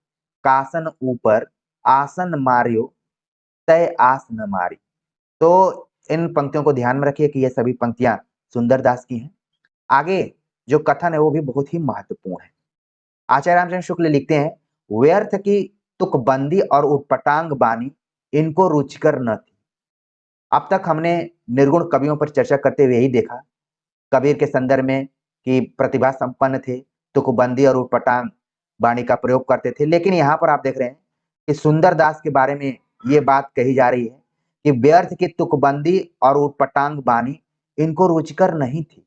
कासन ऊपर आसन मारियो तय आस न मारी। तो इन पंक्तियों को ध्यान में रखिए कि ये सभी पंक्तियां सुंदर दास की हैं। आगे जो कथन है वो भी बहुत ही महत्वपूर्ण है। आचार्य रामचंद्र शुक्ल लिखते हैं, व्यर्थ की तुकबंदी और उटपटांग बानी इनको रुचिकर न थी। अब तक हमने निर्गुण कवियों पर चर्चा करते हुए यही देखा, कबीर के संदर्भ में कि प्रतिभा संपन्न थे, तुकबंदी और उटपटांग वाणी का प्रयोग करते थे। लेकिन यहाँ पर आप देख रहे हैं कि सुंदर दास के बारे में ये बात कही जा रही है कि व्यर्थ की तुकबंदी और उटपटांग वाणी इनको रुचिकर नहीं थी।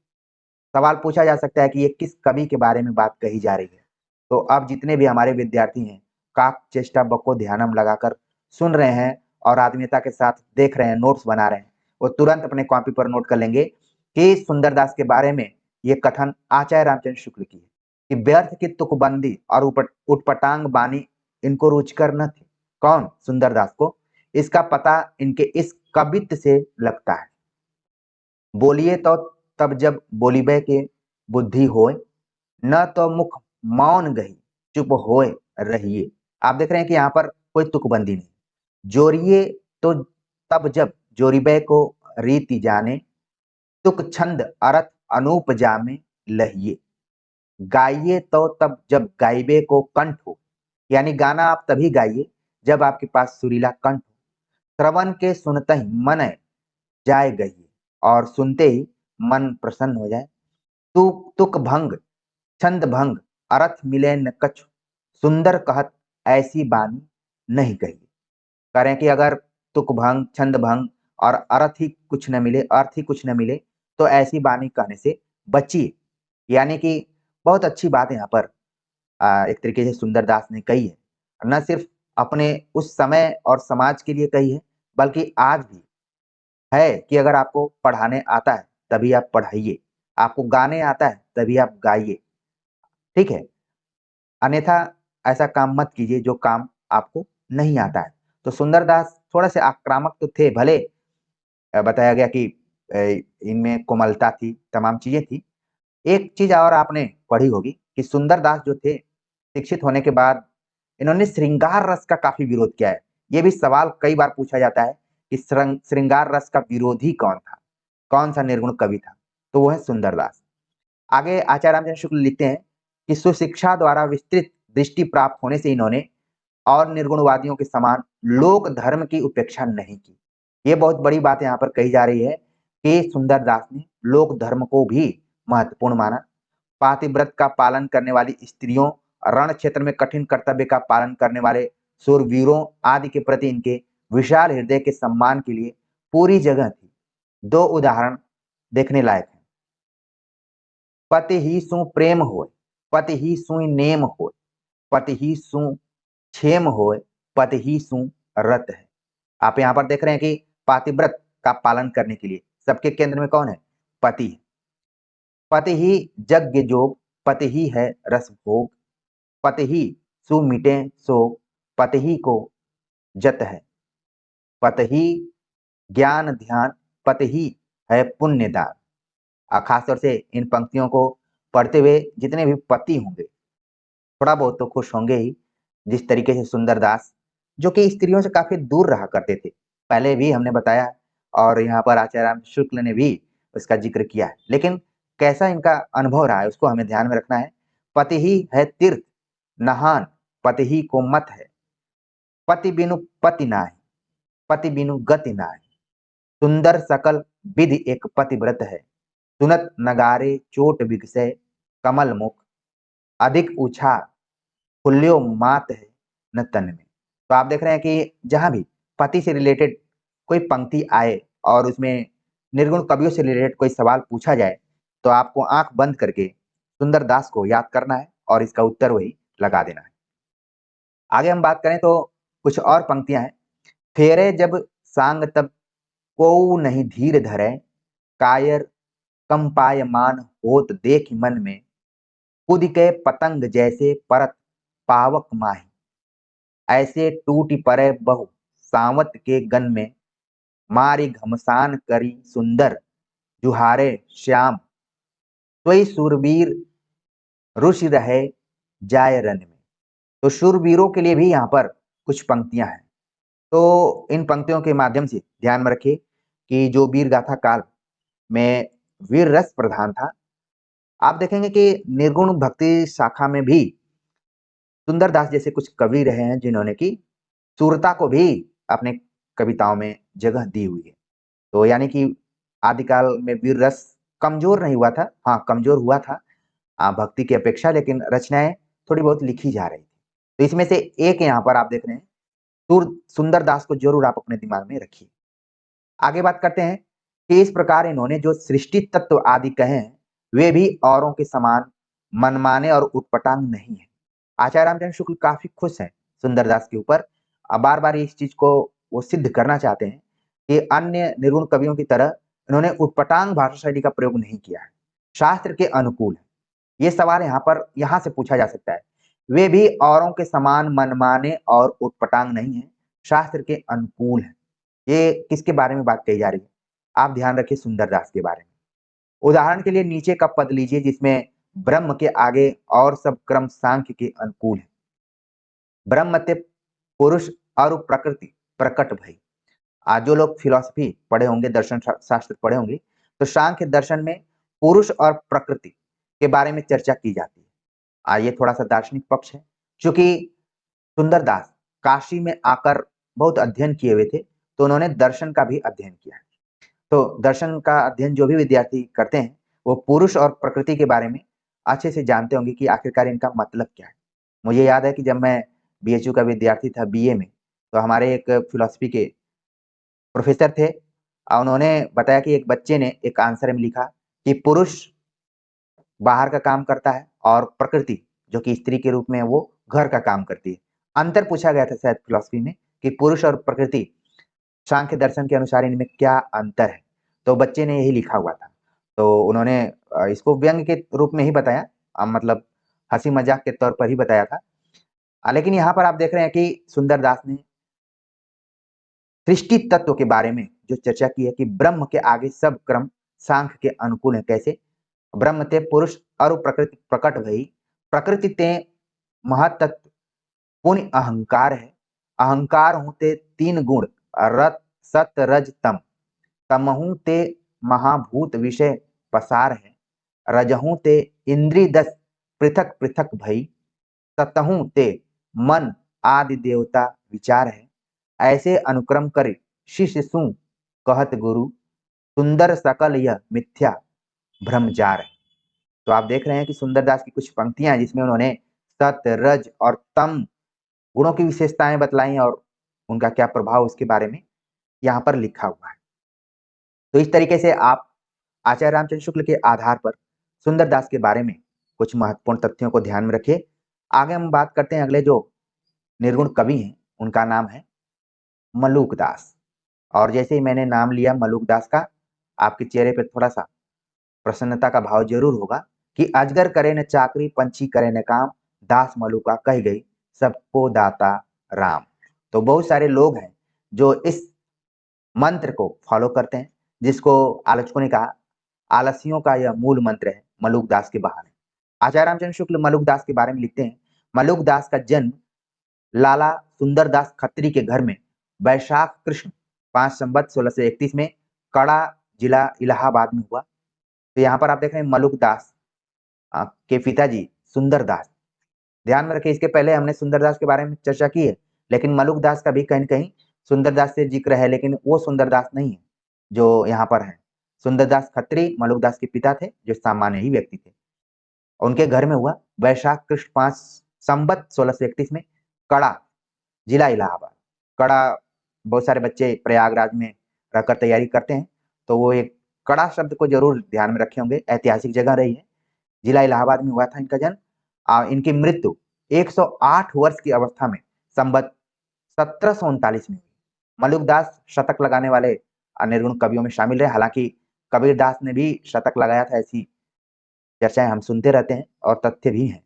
सवाल पूछा जा सकता है कि ये किस कवि के बारे में बात कही जा रही है। तो अब जितने भी हमारे विद्यार्थी हैं, काक चेष्टा बको ध्यानम लगाकर सुन रहे हैं और आत्मीयता के साथ देख रहे हैं, नोट्स बना रहे हैं, वो तुरंत अपने कॉपी पर नोट कर लेंगे कि सुंदरदास के बारे में ये कथन आचार्य रामचंद्र शुक्ल की है कि व्यर्थ की तुकबंदी और उटपटांग बानी इनको रुचिकर न थी। कौन? सुंदरदास को। इसका पता इनके इस कवित्त से लगता है। बोलिए तो तब जब बोलिबे के बुद्धि होए, न तो मुख मौन गही चुप होए रहिए। आप देख रहे हैं कि यहाँ पर कोई तुकबंदी नहीं। जोरिए तो तब जब जोरिबे को रीति जाने, तुक छंद अरथ अनूप जामे लहिए। गाइए तो तब जब गाइबे को कंठ हो, यानी गाना आप तभी गाइए जब आपके पास सुरीला कंठ हो। श्रवण के सुनते ही मन जाए गई और सुनते ही मन प्रसन्न हो जाए। तुक भंग छंद भंग अर्थ मिले न कछु, सुंदर कहत ऐसी बानी नहीं कही। कह रहे हैं कि अगर तुक भंग, छंद भंग और अर्थ ही कुछ न मिले, अर्थ ही कुछ न मिले, तो ऐसी बानी कहने से बचिए। यानी कि बहुत अच्छी बात यहाँ पर एक तरीके से सुंदरदास ने कही है। न सिर्फ अपने उस समय और समाज के लिए कही है, बल्कि आज भी है कि अगर आपको पढ़ाने आता है तभी आप पढ़ाइए, आपको गाने आता है तभी आप गाइए, ठीक है? अन्यथा ऐसा काम मत कीजिए जो काम आपको नहीं आता है। तो सुंदरदास थोड़ा से आक्रामक तो थे, भले बताया गया कि इनमें कोमलता थी, तमाम चीजें थी। एक चीज और आपने पढ़ी होगी कि सुंदरदास जो थे, शिक्षित होने के बाद इन्होंने श्रृंगार रस का काफी विरोध किया है। ये भी सवाल कई बार पूछा जाता है कि श्रृंगार रस का विरोधी कौन था, कौन सा निर्गुण कवि था? तो वो है सुंदरदास। आगे आचार्य रामचंद्र शुक्ल लिखते हैं कि सुशिक्षा द्वारा विस्तृत दृष्टि प्राप्त होने से इन्होंने और निर्गुणवादियों के समान लोक धर्म की उपेक्षा नहीं की। ये बहुत बड़ी बात यहाँ पर कही जा रही है कि सुंदरदास ने लोक धर्म को भी महत्वपूर्ण माना। पातिव्रत का पालन करने वाली स्त्रियों, रण क्षेत्र में कठिन कर्तव्य का पालन करने वाले शूरवीरों आदि के प्रति इनके विशाल हृदय के सम्मान के लिए पूरी जगह थी। दो उदाहरण देखने लायक हैं। पति ही सु प्रेम होय, पति ही सुई नेम होय, पति ही सु क्षेम होय, पति ही सु रत है। आप यहाँ पर देख रहे हैं कि पातिव्रत का पालन करने के लिए सबके केंद्र में कौन है? पति है। पति ही यज्ञ जोग, पति ही है रस भोग, पति ही सु मिटे शोक, पति ही को जत है, पति ही ज्ञान ध्यान, पति ही है पुण्यदान। खास तौर से इन पंक्तियों को पढ़ते हुए जितने भी पति होंगे थोड़ा बहुत तो खुश होंगे ही। जिस तरीके से सुंदरदास, जो कि स्त्रियों से काफी दूर रहा करते थे, पहले भी हमने बताया और यहाँ पर आचार्य राम शुक्ल ने भी उसका जिक्र किया है। लेकिन कैसा इनका अनुभव रहा है उसको हमें ध्यान में रखना है। पति ही है तीर्थ नहान, पति ही को मत है, पति बिनु पति नाहि, पति बिनु गति नाहि, सुंदर सकल विधि एक पतिव्रत है, सुनत नगारे चोट बिगसे कमल मुख, अधिक ऊछा खुल्यो मात है न तन में। तो आप देख रहे हैं कि जहां भी पति से रिलेटेड कोई पंक्ति आए और उसमें निर्गुण कवियों से रिलेटेड कोई सवाल पूछा जाए, तो आपको आंख बंद करके सुंदरदास को याद करना है और इसका उत्तर वही लगा देना है। आगे हम बात करें तो कुछ और पंक्तियां हैं। फेरे जब सांग तब को नहीं धीर धरे, कायर कंपायमान होत देख मन में, कूद के पतंग जैसे परत पावक माही, ऐसे टूटी परे बहु सावत के गन में, मारी घमसान करी सुंदर जुहारे श्याम, सोई सूरवीर ऋषि रहे जाय रन में। तो शूरवीरों के लिए भी यहाँ पर कुछ पंक्तियां हैं। तो इन पंक्तियों के माध्यम से ध्यान में रखिए कि जो वीर गाथा काल में वीर रस प्रधान था, आप देखेंगे कि निर्गुण भक्ति शाखा में भी सुंदरदास जैसे कुछ कवि रहे हैं जिन्होंने की सूरता को भी अपने कविताओं में जगह दी हुई है। तो यानी कि आदिकाल में वीर रस कमजोर नहीं हुआ था, हाँ कमजोर हुआ था भक्ति की अपेक्षा, लेकिन रचनाएं थोड़ी बहुत लिखी जा रही थी। तो इसमें से एक यहाँ पर आप देख रहे हैं, सुंदरदास को जरूर आप अपने दिमाग में रखिए। आगे बात करते हैं कि इस प्रकार इन्होंने जो सृष्टि तत्व आदि कहे हैं, वे भी औरों के समान मनमाने और उटपटांग नहीं है। आचार्य रामचंद्र शुक्ल काफी खुश हैं सुंदरदास के ऊपर। बार बार इस चीज को वो सिद्ध करना चाहते हैं कि अन्य निर्गुण कवियों की तरह इन्होंने उटपटांग भाषा शैली का प्रयोग नहीं किया है, शास्त्र के अनुकूल है। ये सवाल यहाँ से पूछा जा सकता है। वे भी औरों के समान मनमाने और उटपटांग नहीं है, शास्त्र के अनुकूल है। ये किसके बारे में बात कही जा रही है? आप ध्यान रखिए सुंदरदास के बारे में। उदाहरण के लिए नीचे का पद लीजिए जिसमें ब्रह्म के आगे और सब क्रम सांख्य के अनुकूल है। ब्रह्म ते पुरुष और प्रकृति प्रकट भई। आज जो लोग फिलॉसफी पढ़े होंगे, दर्शन शास्त्र पढ़े होंगे, तो सांख्य दर्शन में पुरुष और प्रकृति के बारे में चर्चा की जाती है। ये थोड़ा सा दार्शनिक पक्ष है। चूंकि सुंदरदास काशी में आकर बहुत अध्ययन किए हुए थे, तो उन्होंने दर्शन का भी अध्ययन किया है। तो दर्शन का अध्ययन जो भी विद्यार्थी करते हैं, वो पुरुष और प्रकृति के बारे में अच्छे से जानते होंगे कि आखिरकार इनका मतलब क्या है। मुझे याद है कि जब मैं बीएचयू का विद्यार्थी था बीए में, तो हमारे एक फिलॉसफी के प्रोफेसर थे। उन्होंने बताया कि एक बच्चे ने एक आंसर में लिखा कि पुरुष बाहर का काम करता है और प्रकृति जो कि स्त्री के रूप में है वो घर का काम करती है। अंतर पूछा गया था शायद फिलॉसफी में कि पुरुष और प्रकृति सांख्य दर्शन के अनुसार इनमें क्या अंतर है। तो बच्चे ने यही लिखा हुआ था। तो उन्होंने इसको व्यंग के रूप में ही बताया, मतलब हंसी मजाक के तौर पर ही बताया था। लेकिन यहाँ पर आप देख रहे हैं कि सुंदरदास ने सृष्टि तत्व के बारे में जो चर्चा की है कि ब्रह्म के आगे सब क्रम सांख्य के अनुकूल है। कैसे? ब्रह्म ते पुरुष और प्रकृति प्रकट भई। प्रकृति ते महतत्व पुण्य अहंकार है। अहंकार होते तीन गुण रत सत रज तम। तमहु ते महाभूत विषय पसार है। रजहू ते इंद्री दस पृथक पृथक भई। सतहु ते मन आदि देवता विचार है। ऐसे अनुक्रम करे शिष्य सु कहत गुरु। सुंदर सकल यह मिथ्या भ्रमजार है। तो आप देख रहे हैं कि सुंदरदास की कुछ पंक्तियां हैं जिसमें उन्होंने सत रज और तम गुणों की विशेषताएं बतलाई और उनका क्या प्रभाव उसके बारे में यहाँ पर लिखा हुआ है। तो इस तरीके से आप आचार्य रामचंद्र शुक्ल के आधार पर सुंदरदास के बारे में कुछ महत्वपूर्ण तथ्यों को ध्यान में रखिए। आगे हम बात करते हैं अगले जो निर्गुण कवि हैं, उनका नाम है मलूक दास। और जैसे ही मैंने नाम लिया मलूक दास का, आपके चेहरे पर थोड़ा सा प्रसन्नता का भाव जरूर होगा कि अजगर करे न चाकरी पंछी करे न काम। दास मलूका कह गई सबको दाता राम। तो बहुत सारे लोग हैं जो इस मंत्र को फॉलो करते हैं, जिसको आलोचकों ने कहा आलसियों का यह मूल मंत्र है मलूक दास के बहाने। आचार्य रामचंद्र शुक्ल मलूक दास के बारे में लिखते हैं, मलूक दास का जन्म लाला सुंदरदास खत्री के घर में वैशाख कृष्ण 5 संवत 1631 में कड़ा जिला इलाहाबाद में हुआ। तो यहाँ पर आप देख रहे हैं मलूक दास के पिताजी सुंदरदास। ध्यान में रखिए, इसके पहले हमने सुंदरदास के बारे में चर्चा की है, लेकिन मलूक दास का भी कहीं न कहीं सुंदरदास से जिक्र है, लेकिन वो सुंदरदास नहीं है जो यहाँ पर है। सुंदरदास खत्री मलूक दास के पिता थे, जो सामान्य ही व्यक्ति थे। उनके घर में हुआ वैशाख कृष्ण 5 संवत 1631 में कड़ा जिला इलाहाबाद। कड़ा बहुत सारे बच्चे प्रयागराज में रहकर तैयारी करते हैं, तो वो एक कड़ा शब्द को जरूर ध्यान में रखे होंगे, ऐतिहासिक जगह रही है। जिला इलाहाबाद में हुआ था इनका जन्म। इनकी मृत्यु 108 वर्ष की अवस्था में संवत 1739 में हुई। मलूक दास शतक लगाने वाले निर्गुण कवियों में शामिल रहे। हालांकि कबीर दास ने भी शतक लगाया था, ऐसी चर्चाएं हम सुनते रहते हैं और तथ्य भी हैं।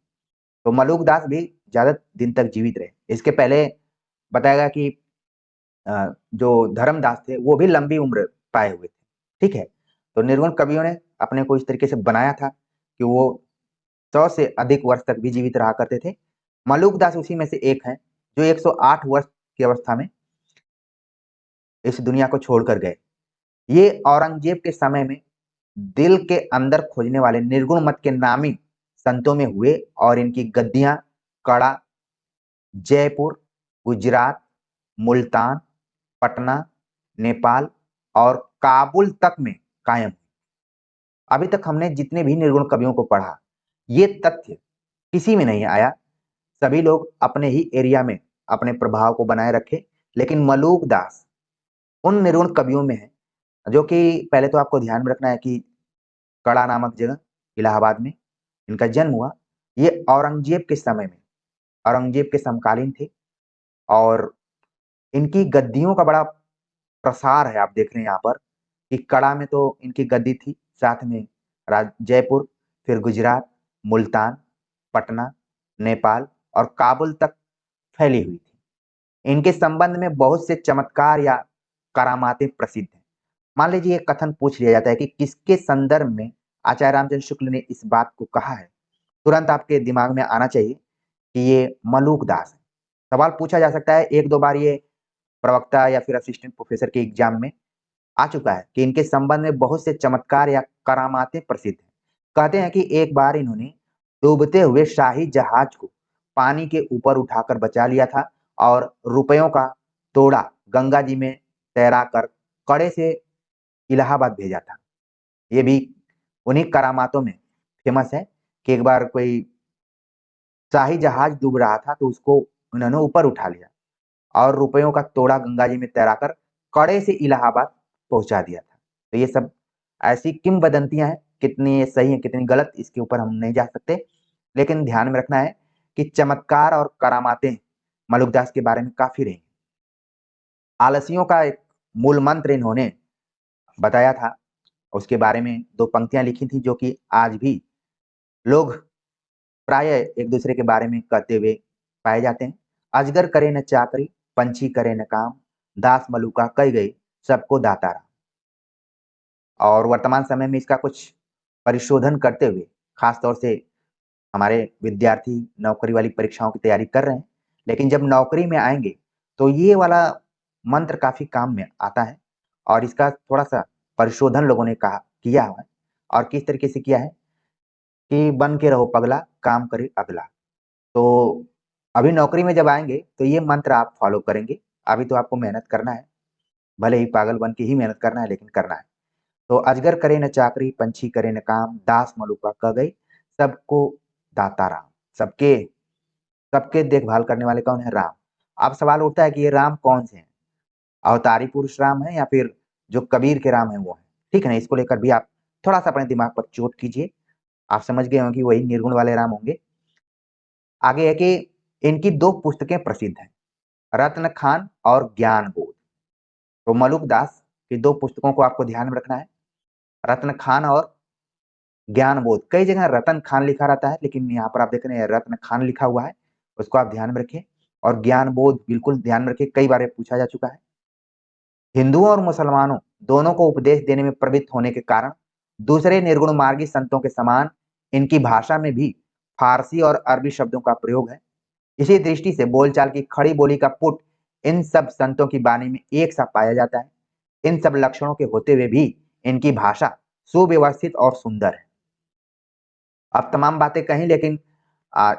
तो मलूक दास भी ज्यादा दिन तक जीवित रहे। इसके पहले बताया गया कि जो धर्मदास थे वो भी लंबी उम्र पाए हुए थे। ठीक है, तो निर्गुण कवियों ने अपने को इस तरीके से बनाया था कि वो 100 से अधिक वर्ष तक भी जीवित रहा करते थे। मलूक दास उसी में से एक हैं जो 108 वर्ष की अवस्था में इस दुनिया को छोड़कर गए। ये औरंगजेब के समय में दिल के अंदर खोजने वाले निर्गुण मत के नामी संतों में हुए और इनकी गद्दियां कड़ा जयपुर, गुजरात, मुल्तान, पटना, नेपाल और काबुल तक में कायम। अभी तक हमने जितने भी निर्गुण कवियों को पढ़ा, ये तथ्य किसी में नहीं आया। सभी लोग अपने ही एरिया में अपने प्रभाव को बनाए रखे, लेकिन मलूक दास उन निर्गुण कवियों में है जो कि पहले तो आपको ध्यान में रखना है कि कड़ा नामक जगह इलाहाबाद में इनका जन्म हुआ। ये औरंगजेब के समय में, औरंगजेब के समकालीन थे और इनकी गद्दियों का बड़ा प्रसार है। आप देख रहे हैं यहाँ पर कि कड़ा में तो इनकी गद्दी थी, साथ में जयपुर, फिर गुजरात, मुल्तान, पटना, नेपाल और काबुल तक फैली हुई थी। इनके संबंध में बहुत से चमत्कार या करामातें प्रसिद्ध हैं। मान लीजिए एक कथन पूछ लिया जाता है कि किसके संदर्भ में आचार्य रामचंद्र शुक्ल ने इस बात को कहा है, तुरंत आपके दिमाग में आना चाहिए कि ये मलूक दास है। सवाल पूछा जा सकता है, एक दो बार ये प्रवक्ता या फिर असिस्टेंट प्रोफेसर के एग्जाम में आ चुका है कि इनके संबंध में बहुत से चमत्कार या करामातें प्रसिद्ध हैं। कहते हैं कि एक बार इन्होंने डूबते हुए शाही जहाज को पानी के ऊपर उठाकर बचा लिया था और रुपयों का तोड़ा गंगा जी में तैरा कर कड़े से इलाहाबाद भेजा था। ये भी उन्हीं करामातों में फेमस है कि एक बार कोई शाही जहाज डूब रहा था तो उसको उन्होंने ऊपर उठा लिया और रुपयों का तोड़ा गंगा जी में तैराकर कड़े से इलाहाबाद पहुंचा दिया था। तो ये सब ऐसी किंवदंतियां हैं, कितनी ये सही है कितनी गलत इसके ऊपर हम नहीं जा सकते, लेकिन ध्यान में रखना है कि चमत्कार और करामातें मलुकदास के बारे में काफी रही। आलसियों का एक मूल मंत्र इन्होंने बताया था, उसके बारे में दो पंक्तियां लिखी थी जो कि आज भी लोग प्राय एक दूसरे के बारे में कहते हुए पाए जाते हैं। अजगर करे न चाकरी, पंछी करे न काम, दास मलुका कह गई, सबको दाता राम। और वर्तमान समय में इसका कुछ परिशोधन करते हुए खास तौर से हमारे विद्यार्थी नौकरी वाली परीक्षाओं की तैयारी कर रहे हैं, लेकिन जब नौकरी में आएंगे तो ये वाला मंत्र काफी काम में आता है और इसका थोड़ा सा परिशोधन लोगों ने कहा किया है। और किस तरीके से किया है कि बन के रहो पगला, काम करे अगला। तो अभी नौकरी में जब आएंगे तो ये मंत्र आप फॉलो करेंगे। अभी तो आपको मेहनत करना है, भले ही पागल बन के ही मेहनत करना है, लेकिन करना है। तो अजगर करे न चाकरी, पंछी करे न काम, दास मलुका कह गई, सबको दाता राम। सबके सबके देखभाल करने वाले कौन है? राम। अब सवाल उठता है कि ये राम कौन से हैं? अवतारी पुरुष राम है या फिर जो कबीर के राम है वो है? ठीक है ना, इसको लेकर भी आप थोड़ा सा अपने दिमाग पर चोट कीजिए। आप समझ गए होंगे वही निर्गुण वाले राम होंगे। आगे है कि इनकी दो पुस्तकें प्रसिद्ध हैं, रत्न खान और ज्ञान बोध। तो मलुक दास की दो पुस्तकों को आपको ध्यान में रखना है, रत्न खान और ज्ञान बोध। कई जगह रतन खान लिखा रहता है, लेकिन यहाँ पर आप देख रहे हैं रत्न खान लिखा हुआ है, उसको आप ध्यान में रखिए। और ज्ञान बोध बिल्कुल ध्यान में रखिए, कई बार ये पूछा जा चुका है। हिंदुओं और मुसलमानों दोनों को उपदेश देने में प्रवृत्त होने के कारण दूसरे निर्गुण मार्गी संतों के समान इनकी भाषा में भी फारसी और अरबी शब्दों का प्रयोग है। इसी दृष्टि से बोलचाल की खड़ी बोली का पुट इन सब संतों की वाणी में एक सा पाया जाता है। इन सब लक्षणों के होते हुए भी इनकी भाषा सुव्यवस्थित और सुंदर है। अब तमाम बातें कही, लेकिन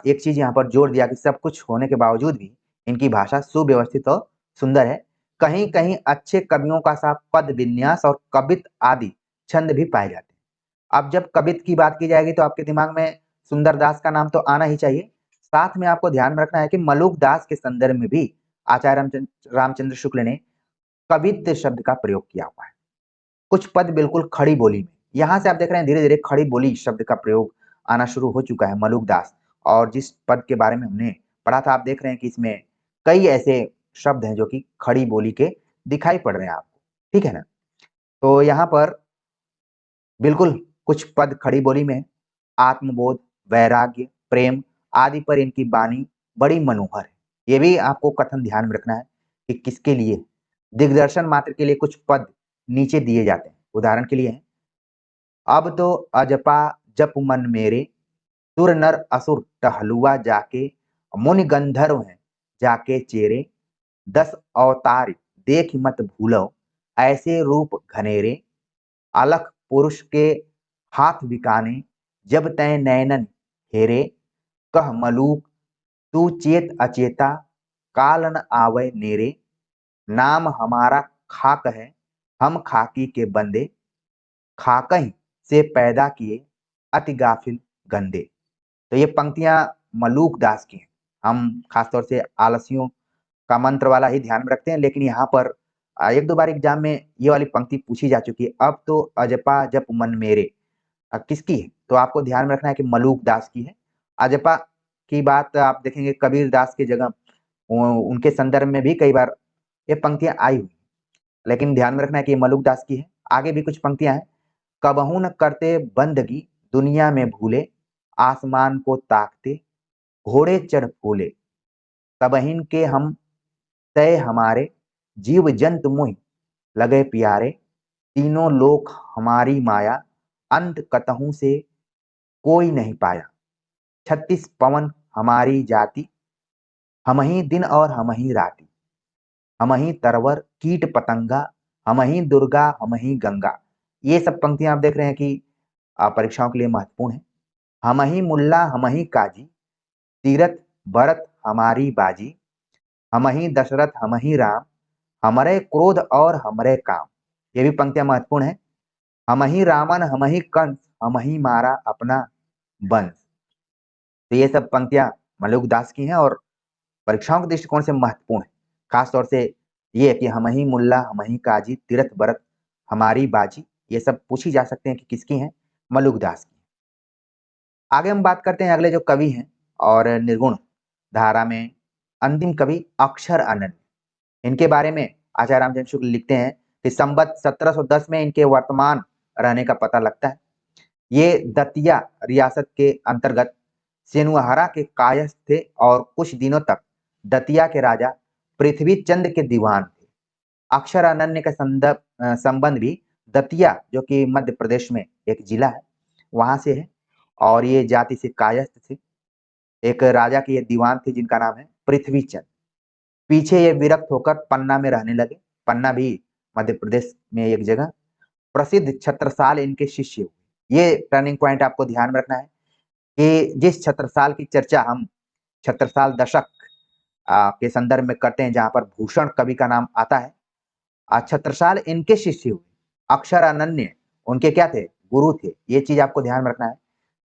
एक चीज यहाँ पर जोड़ दिया कि सब कुछ होने के बावजूद भी इनकी भाषा सुव्यवस्थित और सुंदर है। कहीं कहीं अच्छे कवियों का सा पद विन्यास और कवित आदि छंद भी पाए जाते हैं। अब जब कवित की बात की जाएगी तो आपके दिमाग में सुंदर दास का नाम तो आना ही चाहिए। साथ में आपको ध्यान में रखना है कि मलुक दास के संदर्भ में भी आचार्य रामचंद्र शुक्ल ने कवित्व शब्द का प्रयोग किया हुआ है। कुछ पद बिल्कुल खड़ी बोली में, यहाँ से आप देख रहे हैं धीरे धीरे खड़ी बोली शब्द का प्रयोग आना शुरू हो चुका है मलुक दास। और जिस पद के बारे में हमने पढ़ा था, आप देख रहे हैं कि इसमें कई ऐसे शब्द हैं जो कि खड़ी बोली के दिखाई पड़ रहे हैं आपको, ठीक है ना। तो यहाँ पर बिल्कुल कुछ पद खड़ी बोली में है। आत्मबोध, वैराग्य, प्रेम आदि पर इनकी वाणी बड़ी मनोहर है। ये भी आपको कथन ध्यान में रखना है कि किसके लिए। दिग्दर्शन मात्र के लिए कुछ पद नीचे दिए जाते हैं, उदाहरण के लिए है, अब तो अजपा जप मन मेरे, सुर नर असुर टहलुआ जाके, मुनि गंधर्व हैं जाके चेरे, 10 अवतार देख मत भूलो, ऐसे रूप घनेरे, अलख पुरुष के हाथ बिकाने, जब तय नैनन हेरे, कह मलूक तू चेत अचेता काल न आवे नेरे, नाम हमारा खाक है हम खाकी के बंदे, खाकहीं से पैदा किए अति गाफिल गंदे। तो ये पंक्तियां मलूक दास की हैं। हम खासतौर से आलसियों का मंत्र वाला ही ध्यान में रखते हैं, लेकिन यहाँ पर एक दो बार एग्जाम में ये वाली पंक्ति पूछी जा चुकी है। अब तो अजपा जप मन मेरे, किसकी है? तो आपको ध्यान में रखना है कि मलूक दास की है। अजपा की बात आप देखेंगे कबीर दास की जगह उनके संदर्भ में भी कई बार ये पंक्तियां आई हुई, लेकिन ध्यान में रखना है कि ये मलूक दास की है। आगे भी कुछ पंक्तियां हैं। कबहू न करते बंदगी दुनिया में भूले, आसमान को ताकते घोड़े चढ़ फूले, तबहिन के हम तय हमारे, जीव जंतु मुहि लगे प्यारे, तीनों लोक हमारी माया, अंत कतहू से कोई नहीं पाया, 36 पवन हमारी जाति, हम ही दिन और हम ही राति, हम ही तरवर कीट पतंगा, हम ही दुर्गा हम ही गंगा। ये सब पंक्तियां आप देख रहे हैं कि परीक्षाओं के लिए महत्वपूर्ण है। हम ही मुल्ला हम ही काजी, तीरथ भरत हमारी बाजी, हम ही दशरथ हम ही राम, हमारे क्रोध और हमारे काम। ये भी पंक्तियां महत्वपूर्ण है। हम ही रावण हम ही कंस, हम ही मारा अपना वंश। तो ये सब पंक्तियां मलूक दास की हैं और परीक्षाओं के दृष्टिकोण से महत्वपूर्ण है। खास तौर से ये कि हम ही मुल्ला हम ही काजी, तीरथ भरत हमारी बाजी, ये सब पूछी जा सकते हैं कि किसकी हैं? मलूक दास की। आगे हम बात करते हैं अगले जो कवि हैं और निर्गुण धारा में अंतिम कवि अक्षर अनंत। इनके बारे में आचार्य रामचंद्र शुक्ल लिखते हैं कि संवत 1710 में इनके वर्तमान रहने का पता लगता है। ये दतिया रियासत के अंतर्गत सेनुहरा के कायस्थ थे और कुछ दिनों तक दतिया के राजा पृथ्वी चंद के दीवान थे। अक्षर अनन्य का संबंध भी दतिया, जो कि मध्य प्रदेश में एक जिला है, वहां से है और ये जाति से कायस्थ थे। एक राजा के ये दीवान थे जिनका नाम है पृथ्वी चंद। पीछे ये विरक्त होकर पन्ना में रहने लगे। पन्ना भी मध्य प्रदेश में एक जगह। प्रसिद्ध छत्रसाल इनके शिष्य हुए। ये टर्निंग पॉइंट आपको ध्यान में रखना है कि जिस छत्रसाल की चर्चा हम छत्रसाल दशक के संदर्भ में करते हैं, जहां पर भूषण कवि का नाम आता है, छत्रसाल इनके शिष्य हुए। अक्षर अनन्य उनके क्या थे? गुरु थे। ये चीज आपको ध्यान में रखना है।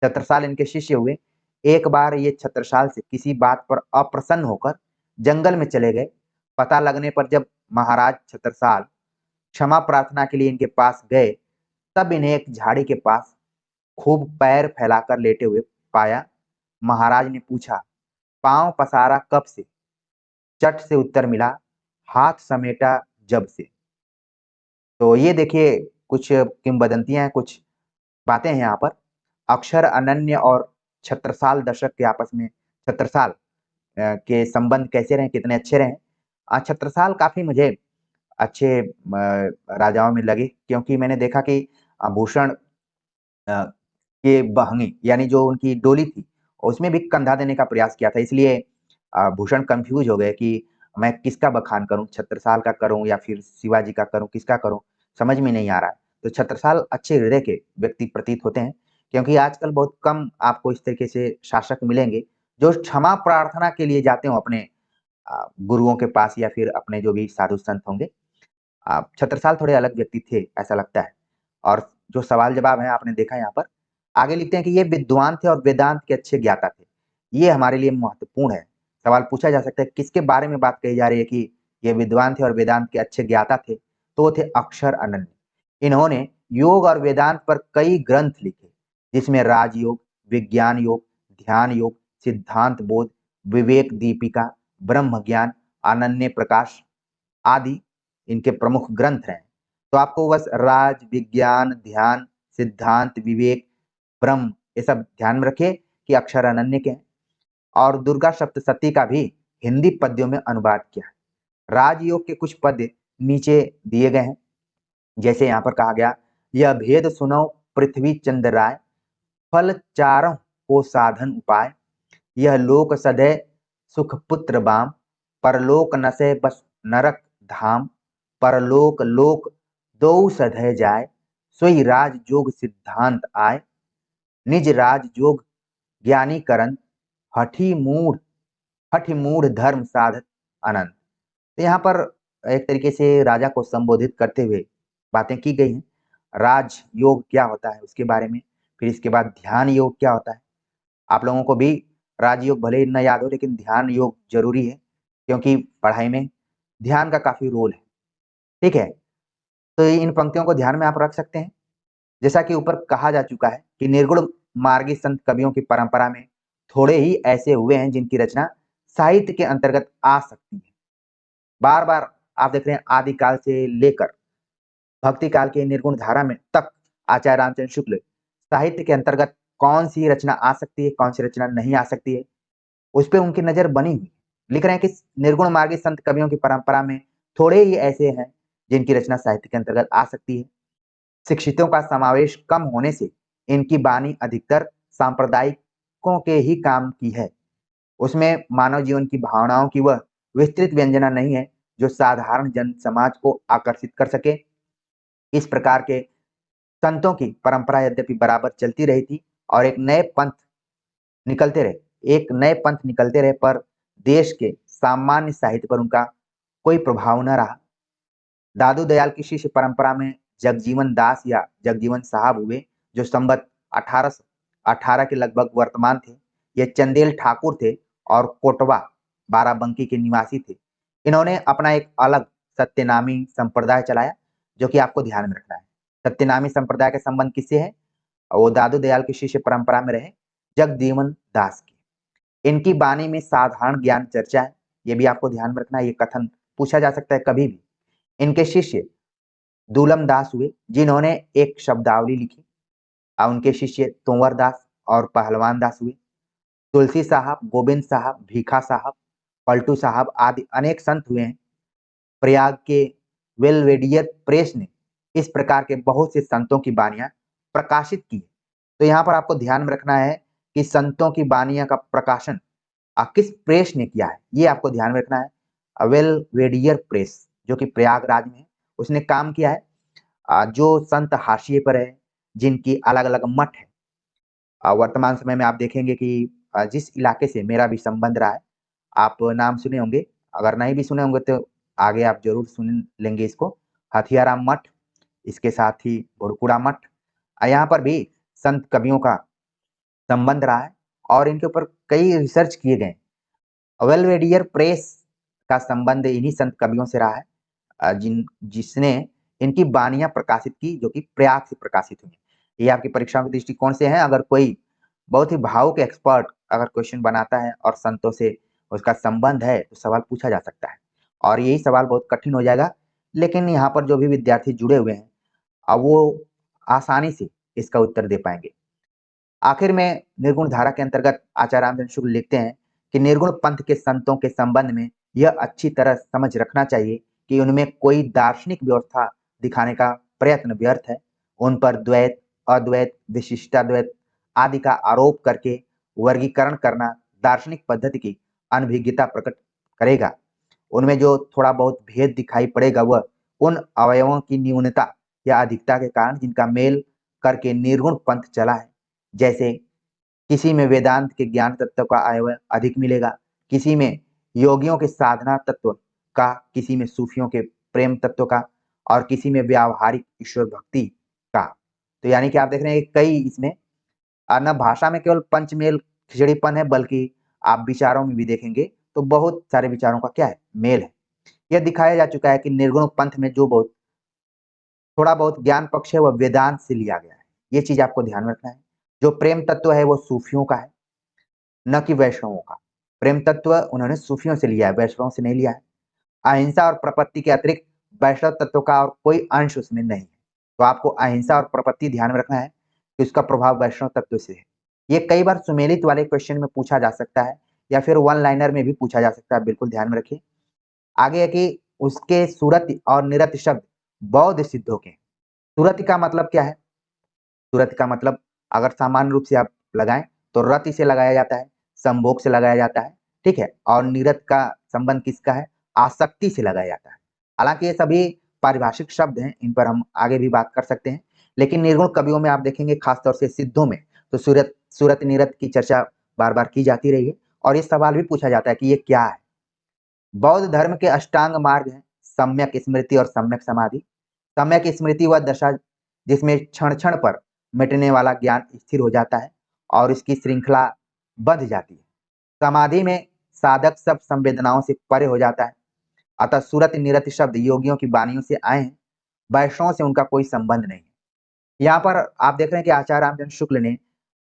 छत्रसाल इनके शिष्य हुए। एक बार ये छत्रसाल से किसी बात पर अप्रसन्न होकर जंगल में चले गए। पता लगने पर जब महाराज छत्रसाल क्षमा प्रार्थना के लिए इनके पास गए, तब इन्हें एक झाड़ी के पास खूब पैर फैलाकर लेटे हुए पाया। महाराज ने पूछा, पांव पसारा कब से? चट से उत्तर मिला, हाथ समेटा जब से। तो ये देखिए कुछ किंवदंतियां हैं, कुछ बातें हैं यहाँ पर। अक्षर अनन्य और छत्रसाल दशक के आपस में छत्रसाल के संबंध कैसे रहे, कितने अच्छे रहे। छत्रसाल काफी मुझे अच्छे राजाओं में लगे, क्योंकि मैंने देखा कि भूषण के बहंगी यानी जो उनकी डोली थी उसमें भी कंधा देने का प्रयास किया था। इसलिए भूषण कंफ्यूज हो गए कि मैं किसका बखान करूं, छत्रसाल का करूं या फिर शिवाजी का करूं, किसका करूं, समझ में नहीं आ रहा है। तो छत्रसाल अच्छे हृदय के व्यक्ति प्रतीत होते हैं, क्योंकि आजकल बहुत कम आपको इस तरीके से शासक मिलेंगे जो क्षमा प्रार्थना के लिए जाते हो अपने गुरुओं के पास या फिर अपने जो भी साधु संत होंगे। छत्रसाल थोड़े अलग व्यक्ति थे ऐसा लगता है। और जो सवाल जवाब है आपने देखा यहाँ पर। आगे लिखते हैं कि ये विद्वान थे और वेदांत के अच्छे ज्ञाता थे। ये हमारे लिए महत्वपूर्ण है। सवाल पूछा जा सकता है किसके बारे में बात कही जा रही है कि ये विद्वान थे और वेदांत के अच्छे ज्ञाता थे? तो वो थे अक्षर अनन्य। इन्होंने योग और वेदांत पर कई ग्रंथ लिखे, जिसमें राजयोग, विज्ञान योग, ध्यान योग, सिद्धांत बोध, विवेक दीपिका, ब्रह्म ज्ञान, अनन्य प्रकाश आदि इनके प्रमुख ग्रंथ हैं। तो आपको बस राज, विज्ञान, ध्यान, सिद्धांत, विवेक, ब्रह्म, ये सब ध्यान में रखिए कि अक्षर अनन्य के हैं। और दुर्गा सप्तशती का भी हिंदी पद्यों में अनुवाद किया है। राजयोग के कुछ पद्य नीचे दिए गए हैं। जैसे यहाँ पर कहा गया, यह भेद सुनो पृथ्वी चंद राय, फल चारों को साधन उपाय, यह लोक सदै सुख पुत्र बाम, परलोक नसे बस नरक धाम, परलोक लोक दो सधय जाय, सोई राज जोग सिद्धांत आय, निज राज जोग ज्ञानी करन, हठी मूढ़ हठ मूढ़ धर्म साधत अनंत। तो यहाँ पर एक तरीके से राजा को संबोधित करते हुए बातें की गई हैं। राज योग क्या होता है उसके बारे में, फिर इसके बाद ध्यान योग क्या होता है। आप लोगों को भी राजयोग भले ही न याद हो, लेकिन ध्यान योग जरूरी है, क्योंकि पढ़ाई में ध्यान का काफी रोल है। ठीक है, तो इन पंक्तियों को ध्यान में आप रख सकते हैं। जैसा कि ऊपर कहा जा चुका है कि निर्गुण मार्गी संत कवियों की परंपरा में थोड़े ही ऐसे हुए हैं जिनकी रचना साहित्य के अंतर्गत आ सकती है। बार बार आप देख रहे हैं, आदिकाल से लेकर भक्ति काल के निर्गुण धारा में तक आचार्य रामचंद्र शुक्ल साहित्य के अंतर्गत कौन सी रचना आ सकती है, कौन सी रचना नहीं आ सकती है, उस पर उनकी नजर बनी हुई। लिख रहे हैं कि निर्गुण मार्गी संत कवियों की परंपरा में थोड़े ही ऐसे हैं जिनकी रचना साहित्य के अंतर्गत आ सकती है। शिक्षितों का समावेश कम होने से इनकी बानी अधिकतर सांप्रदायिकों के ही काम की है। उसमें मानव जीवन की भावनाओं की वह विस्तृत व्यंजना नहीं है जो साधारण जन समाज को आकर्षित कर सके। इस प्रकार के संतों की परंपरा यद्यपि बराबर चलती रही थी और एक नए पंथ निकलते रहे, पर देश के सामान्य साहित्य पर उनका कोई प्रभाव न रहा। दादू दयाल की शिष्य परंपरा में जगजीवन दास या जगजीवन साहब हुए, जो संबत 1818 के लगभग वर्तमान थे। ये चंदेल ठाकुर थे और कोटवा बाराबंकी के निवासी थे। इन्होंने अपना एक अलग सत्यनामी संप्रदाय चलाया, जो कि आपको ध्यान में रखना है। सत्यनामी संप्रदाय के संबंध किससे है? वो दादू दयाल की शिष्य परंपरा में रहे जगजीवन दास की। इनकी बानी में साधारण ज्ञान चर्चा है, ये भी आपको ध्यान में रखना है। ये कथन पूछा जा सकता है कभी भी। इनके शिष्य दूलम दास हुए, जिन्होंने एक शब्दावली लिखी, और उनके शिष्य तोंवर दास और पहलवान दास हुए। तुलसी साहब, गोविंद साहब, भीखा साहब, पलटू साहब आदि अनेक संत हुए हैं। प्रयाग के वेलवेडियर प्रेस ने इस प्रकार के बहुत से संतों की बानियां प्रकाशित की। तो यहाँ पर आपको ध्यान में रखना है कि संतों की बानियां का प्रकाशन किस प्रेस ने किया है, ये आपको ध्यान में रखना है। वेलवेडियर प्रेस, जो कि प्रयागराज में है, उसने काम किया है। जो संत हाशिए पर है, जिनकी अलग अलग मठ है। वर्तमान समय में आप देखेंगे कि जिस इलाके से मेरा भी संबंध रहा है, आप नाम सुने होंगे, अगर नहीं भी सुने होंगे तो आगे आप जरूर सुन लेंगे इसको। हथियाराम मठ, इसके साथ ही भुड़कुड़ा मठ, यहाँ पर भी संत कवियों का संबंध रहा है और इनके ऊपर कई रिसर्च किए गए। वेलवेडियर प्रेस का संबंध इन्हीं संत कवियों से रहा है, जिसने इनकी बानियां प्रकाशित की, जो कि प्रयाग से प्रकाशित हुई। ये आपकी परीक्षाओं के दृष्टिकोण से है। अगर कोई बहुत ही भावुक एक्सपर्ट अगर क्वेश्चन बनाता है और संतों से उसका संबंध है, तो सवाल पूछा जा सकता है, और यही सवाल बहुत कठिन हो जाएगा। लेकिन यहाँ पर जो भी विद्यार्थी जुड़े हुए हैं, अब वो आसानी से इसका उत्तर दे पाएंगे। आखिर में निर्गुण धारा के अंतर्गत आचार्य रामचंद्र शुक्ल लिखते हैं कि निर्गुण पंथ के संतों के संबंध में यह अच्छी तरह समझ रखना चाहिए कि उनमें कोई दार्शनिक व्यवस्था दिखाने का प्रयत्न व्यर्थ है। उन पर द्वैत, अद्वैत, विशिष्टाद्वैत आदि का आरोप करके वर्गीकरण करना दार्शनिक पद्धति की अनभिज्ञता प्रकट करेगा। उनमें जो थोड़ा बहुत भेद दिखाई पड़ेगा, वह उन अवयवों की न्यूनता या अधिकता के कारण जिनका मेल करके निर्गुण पंथ चला है। जैसे किसी में वेदांत के ज्ञान तत्व का अवयव अधिक मिलेगा, किसी में योगियों के साधना तत्व का, किसी में सूफियों के प्रेम तत्व का, और किसी में व्यावहारिक ईश्वर भक्ति का। तो यानी कि आप देख रहे हैं कई इसमें न भाषा में केवल पंचमेल खिचड़ीपन है, बल्कि आप विचारों में भी देखेंगे तो बहुत सारे विचारों का क्या है, मेल है। यह दिखाया जा चुका है कि निर्गुण पंथ में जो बहुत थोड़ा बहुत ज्ञान पक्ष है, वह वेदांत से लिया गया है। ये चीज आपको ध्यान में रखना है। जो प्रेम तत्व है वो सूफियों का है, न कि वैष्णवों का। प्रेम तत्व उन्होंने सूफियों से लिया है, वैष्णवों से नहीं लिया है। अहिंसा और प्रपत्ति के अतिरिक्त वैष्णव तत्व का और कोई अंश उसमें नहीं है। तो आपको अहिंसा और प्रपत्ति ध्यान में रखना है कि उसका प्रभाव वैष्णव तत्व से है। ये कई बार सुमेलित वाले क्वेश्चन में पूछा जा सकता है, या फिर वन लाइनर में भी पूछा जा सकता है, बिल्कुल ध्यान में रखिए। आगे है कि उसके सूरत और निरत शब्द बौद्ध सिद्धों के। सूरत का मतलब क्या है? सूरत का मतलब अगर सामान्य रूप से आप लगाएं तो रति से लगाया जाता है, संभोग से लगाया जाता है, ठीक है। और निरत का संबंध किसका है? आसक्ति से लगाया जाता है। हालांकि ये सभी पारिभाषिक शब्द हैं, इन पर हम आगे भी बात कर सकते हैं। लेकिन निर्गुण कवियों में आप देखेंगे, खासतौर से सिद्धों में, तो सूरत सूरत निरत की चर्चा बार बार की जाती रही है। और ये सवाल भी पूछा जाता है कि ये क्या है? बौद्ध धर्म के अष्टांग मार्ग हैं सम्यक स्मृति और सम्यक समाधि। सम्यक स्मृति वह दशा जिसमें क्षण-क्षण पर मिटने वाला ज्ञान स्थिर हो जाता है और इसकी श्रृंखला बंध जाती है। समाधि में साधक सब संवेदनाओं से परे हो जाता है। अतः सूरत निरत शब्द योगियों की वाणियों से आए हैं, वैष्णवों से उनका कोई संबंध नहीं है। यहाँ पर आप देख रहे हैं कि आचार्य रामचंद्र शुक्ल ने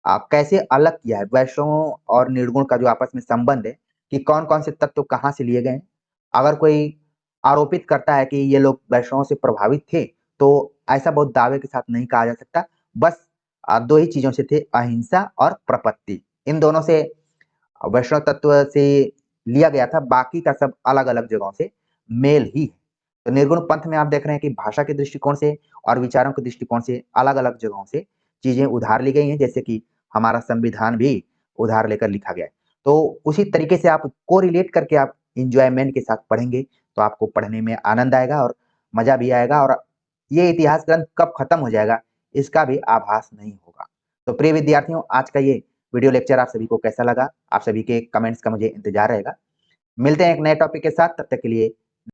कैसे अलग किया है वैष्णवों और निर्गुण का जो आपस में संबंध है कि कौन-कौन से तत्व कहाँ से लिए गए हैं। अगर कोई आरोपित करता है कि ये लोग वैष्णवों से प्रभावित थे, तो ऐसा बहुत दावे के साथ नहीं कहा जा सकता। बस 2 ही चीज़ों से थे, अहिंसा और प्रपत्ति। इन दोनों से वैष्णव तत्व से लिया गया था, बाकी का सब अलग-अलग जगहों से मेल ही है। तो निर्गुण पंथ में आप देख रहे हैं कि भाषा के दृष्टिकोण से और विचारों के दृष्टिकोण से अलग-अलग जगहों से चीज़ें उधार ली गई हैं, जैसे कि हमारा संविधान भी उधार लेकर लिखा गया है। तो उसी तरीके से आप कोरिलेट करके आप एन्जॉयमेंट के साथ पढ़ेंगे, तो आपको पढ़ने में आनंद आएगा और मज़ा भी आएगा और ये इतिहास ग्रंथ कब खत्म हो जाएगा, इसका भी आभास नहीं होगा। तो प्रिय विद्यार्थियों, आज का ये वीडियो लेक्चर आप सभी को कैसा लगा? आप सभी के कमेंट्स का मुझे इंतज़ार रहेगा। मिलते हैं एक नए टॉपिक के साथ, तब तक के लिए